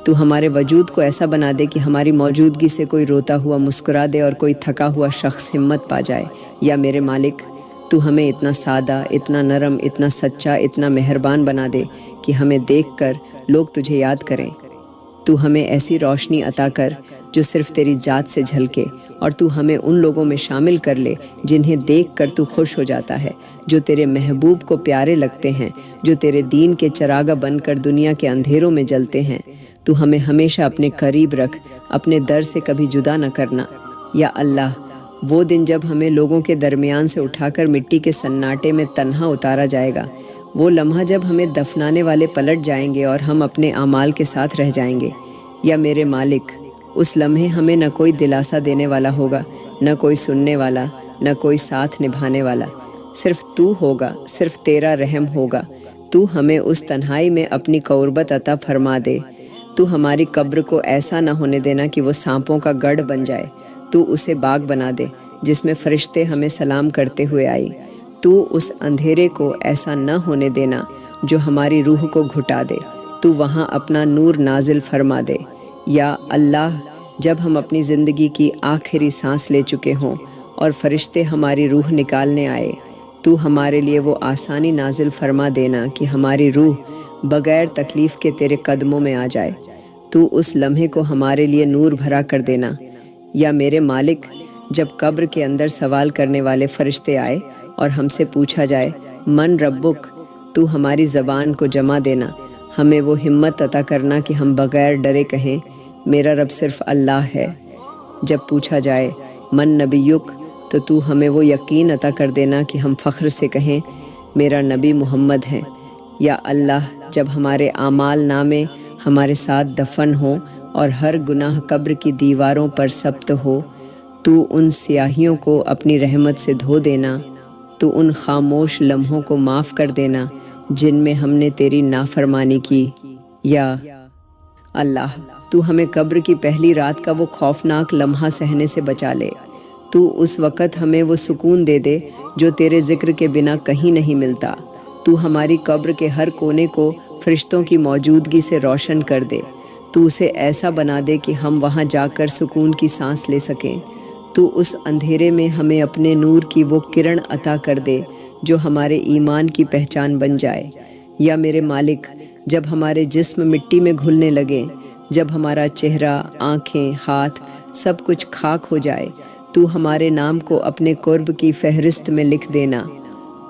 تو ہمارے وجود کو ایسا بنا دے کہ ہماری موجودگی سے کوئی روتا ہوا مسکرا دے اور کوئی تھکا ہوا شخص ہمت پا جائے۔ یا میرے مالک، تو ہمیں اتنا سادہ، اتنا نرم، اتنا سچا، اتنا مہربان بنا دے کہ ہمیں دیکھ کر لوگ تجھے یاد کریں۔ تو ہمیں ایسی روشنی عطا کر جو صرف تیری ذات سے جھلکے، اور تو ہمیں ان لوگوں میں شامل کر لے جنہیں دیکھ کر تو خوش ہو جاتا ہے، جو تیرے محبوب کو پیارے لگتے ہیں، جو تیرے دین کے چراغاں بن کر دنیا کے اندھیروں میں جلتے ہیں۔ تو ہمیں ہمیشہ اپنے قریب رکھ، اپنے در سے کبھی جدا نہ کرنا۔ یا اللہ، وہ دن جب ہمیں لوگوں کے درمیان سے اٹھا کر مٹی کے سناٹے میں تنہا اتارا جائے گا، وہ لمحہ جب ہمیں دفنانے والے پلٹ جائیں گے اور ہم اپنے اعمال کے ساتھ رہ جائیں گے۔ یا میرے مالک، اس لمحے ہمیں نہ کوئی دلاسا دینے والا ہوگا، نہ کوئی سننے والا، نہ کوئی ساتھ نبھانے والا، صرف تو ہوگا، صرف تیرا رحم ہوگا۔ تو ہمیں اس تنہائی میں اپنی قربت عطا فرما دے۔ تو ہماری قبر کو ایسا نہ ہونے دینا کہ وہ سانپوں کا گڑھ بن جائے۔ تو اسے باغ بنا دے جس میں فرشتے ہمیں سلام کرتے ہوئے آئی۔ تو اس اندھیرے کو ایسا نہ ہونے دینا جو ہماری روح کو گھٹا دے۔ تو وہاں اپنا نور نازل فرما دے۔ یا اللہ، جب ہم اپنی زندگی کی آخری سانس لے چکے ہوں اور فرشتے ہماری روح نکالنے آئے، تو ہمارے لیے وہ آسانی نازل فرما دینا کہ ہماری روح بغیر تکلیف کے تیرے قدموں میں آ جائے۔ تو اس لمحے کو ہمارے لیے نور بھرا کر دینا۔ یا میرے مالک، جب قبر کے اندر سوال کرنے والے فرشتے آئے اور ہم سے پوچھا جائے من ربک، تو ہماری زبان کو جمع دینا، ہمیں وہ ہمت عطا کرنا کہ ہم بغیر ڈرے کہیں میرا رب صرف اللہ ہے۔ جب پوچھا جائے من نبیک، تو ہمیں وہ یقین عطا کر دینا کہ ہم فخر سے کہیں میرا نبی محمد ہے۔ یا اللہ، جب ہمارے اعمال نامے ہمارے ساتھ دفن ہوں اور ہر گناہ قبر کی دیواروں پر ثبت ہو، تو ان سیاہیوں کو اپنی رحمت سے دھو دینا۔ تو ان خاموش لمحوں کو معاف کر دینا جن میں ہم نے تیری نافرمانی کی۔ یا اللہ، تو ہمیں قبر کی پہلی رات کا وہ خوفناک لمحہ سہنے سے بچا لے۔ تو اس وقت ہمیں وہ سکون دے دے جو تیرے ذکر کے بنا کہیں نہیں ملتا۔ تو ہماری قبر کے ہر کونے کو فرشتوں کی موجودگی سے روشن کر دے۔ تو اسے ایسا بنا دے کہ ہم وہاں جا کر سکون کی سانس لے سکیں۔ تو اس اندھیرے میں ہمیں اپنے نور کی وہ کرن عطا کر دے جو ہمارے ایمان کی پہچان بن جائے۔ یا میرے مالک، جب ہمارے جسم مٹی میں گھلنے لگے، جب ہمارا چہرہ، آنکھیں، ہاتھ سب کچھ خاک ہو جائے، تو ہمارے نام کو اپنے قرب کی فہرست میں لکھ دینا۔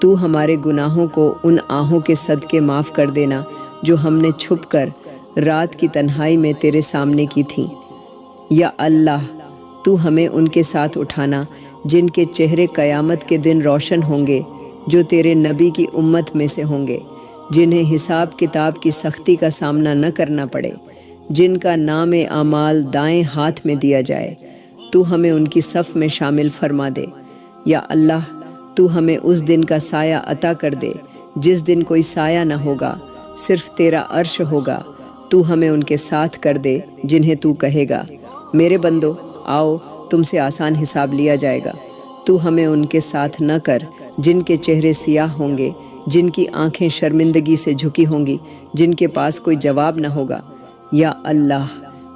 تو ہمارے گناہوں کو ان آہوں کے صدقے معاف کر دینا جو ہم نے چھپ کر رات کی تنہائی میں تیرے سامنے کی تھیں۔ یا اللہ، تو ہمیں ان کے ساتھ اٹھانا جن کے چہرے قیامت کے دن روشن ہوں گے، جو تیرے نبی کی امت میں سے ہوں گے، جنہیں حساب کتاب کی سختی کا سامنا نہ کرنا پڑے، جن کا نام اعمال دائیں ہاتھ میں دیا جائے۔ تو ہمیں ان کی صف میں شامل فرما دے۔ یا اللہ، تو ہمیں اس دن کا سایہ عطا کر دے جس دن کوئی سایہ نہ ہوگا، صرف تیرا عرش ہوگا۔ تو ہمیں ان کے ساتھ کر دے جنہیں تو کہے گا میرے بندو آؤ، تم سے آسان حساب لیا جائے گا۔ تو ہمیں ان کے ساتھ نہ کر جن کے چہرے سیاہ ہوں گے، جن کی آنکھیں شرمندگی سے جھکی ہوں گی، جن کے پاس کوئی جواب نہ ہوگا۔ یا اللہ،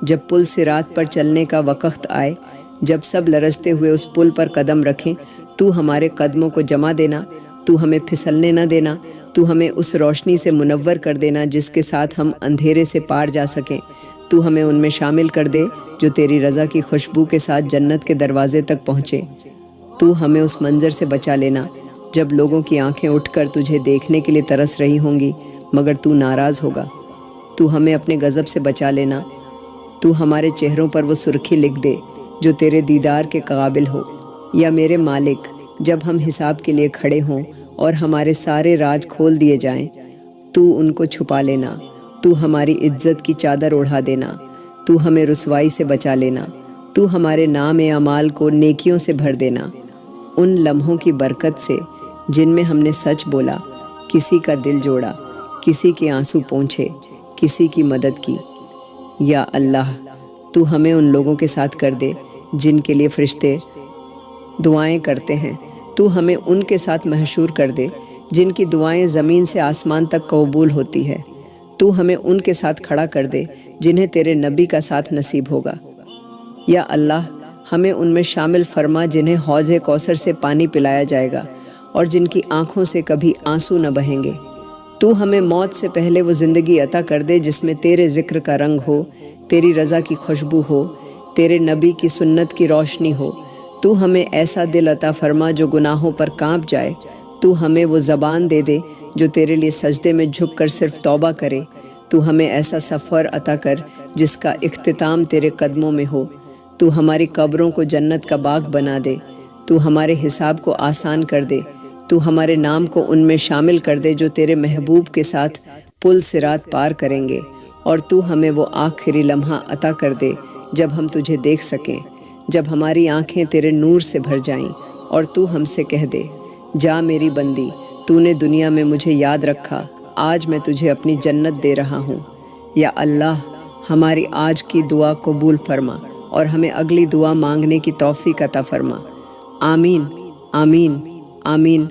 جب پل صراط پر چلنے کا وقت آئے، جب سب لرزتے ہوئے اس پل پر قدم رکھیں، تو ہمارے قدموں کو جما دینا، تو ہمیں پھسلنے نہ دینا تو ہمیں اس روشنی سے منور کر دینا جس کے ساتھ ہم اندھیرے سے پار جا سکیں۔ تو ہمیں ان میں شامل کر دے جو تیری رضا کی خوشبو کے ساتھ جنت کے دروازے تک پہنچے۔ تو ہمیں اس منظر سے بچا لینا جب لوگوں کی آنکھیں اٹھ کر تجھے دیکھنے کے لیے ترس رہی ہوں گی مگر تو ناراض ہوگا۔ تو ہمیں اپنے غضب سے بچا لینا۔ تو ہمارے چہروں پر وہ سرخی لکھ دے جو تیرے دیدار کے قابل ہو۔ یا میرے مالک، جب ہم حساب کے لیے کھڑے ہوں اور ہمارے سارے راز کھول دیے جائیں تو ان کو چھپا لینا۔ تو ہماری عزت کی چادر اڑا دینا۔ تو ہمیں رسوائی سے بچا لینا۔ تو ہمارے نام اعمال کو نیکیوں سے بھر دینا، ان لمحوں کی برکت سے جن میں ہم نے سچ بولا، کسی کا دل جوڑا، کسی کے آنسو پونچھے، کسی کی مدد کی۔ یا اللہ، تو ہمیں ان لوگوں کے ساتھ کر دے جن کے لیے فرشتے دعائیں کرتے ہیں۔ تو ہمیں ان کے ساتھ محشور کر دے جن کی دعائیں زمین سے آسمان تک قبول ہوتی ہے۔ تو ہمیں ان کے ساتھ کھڑا کر دے جنہیں تیرے نبی کا ساتھ نصیب ہوگا۔ یا اللہ، ہمیں ان میں شامل فرما جنہیں حوض کوثر سے پانی پلایا جائے گا اور جن کی آنکھوں سے کبھی آنسو نہ بہیں گے۔ تو ہمیں موت سے پہلے وہ زندگی عطا کر دے جس میں تیرے ذکر کا رنگ ہو، تیری رضا کی خوشبو ہو، تیرے نبی کی سنت کی روشنی ہو۔ تو ہمیں ایسا دل عطا فرما جو گناہوں پر کانپ جائے۔ تو ہمیں وہ زبان دے دے جو تیرے لیے سجدے میں جھک کر صرف توبہ کرے۔ تو ہمیں ایسا سفر عطا کر جس کا اختتام تیرے قدموں میں ہو۔ تو ہماری قبروں کو جنت کا باغ بنا دے۔ تو ہمارے حساب کو آسان کر دے۔ تو ہمارے نام کو ان میں شامل کر دے جو تیرے محبوب کے ساتھ پل صراط پار کریں گے۔ اور تو ہمیں وہ آخری لمحہ عطا کر دے جب ہم تجھے دیکھ سکیں، جب ہماری آنکھیں تیرے نور سے بھر جائیں اور تو ہم سے کہہ دے، جا میری بندی، تو نے دنیا میں مجھے یاد رکھا، آج میں تجھے اپنی جنت دے رہا ہوں۔ یا اللہ، ہماری آج کی دعا قبول فرما اور ہمیں اگلی دعا مانگنے کی توفیق عطا فرما۔ آمین، آمین، آمین۔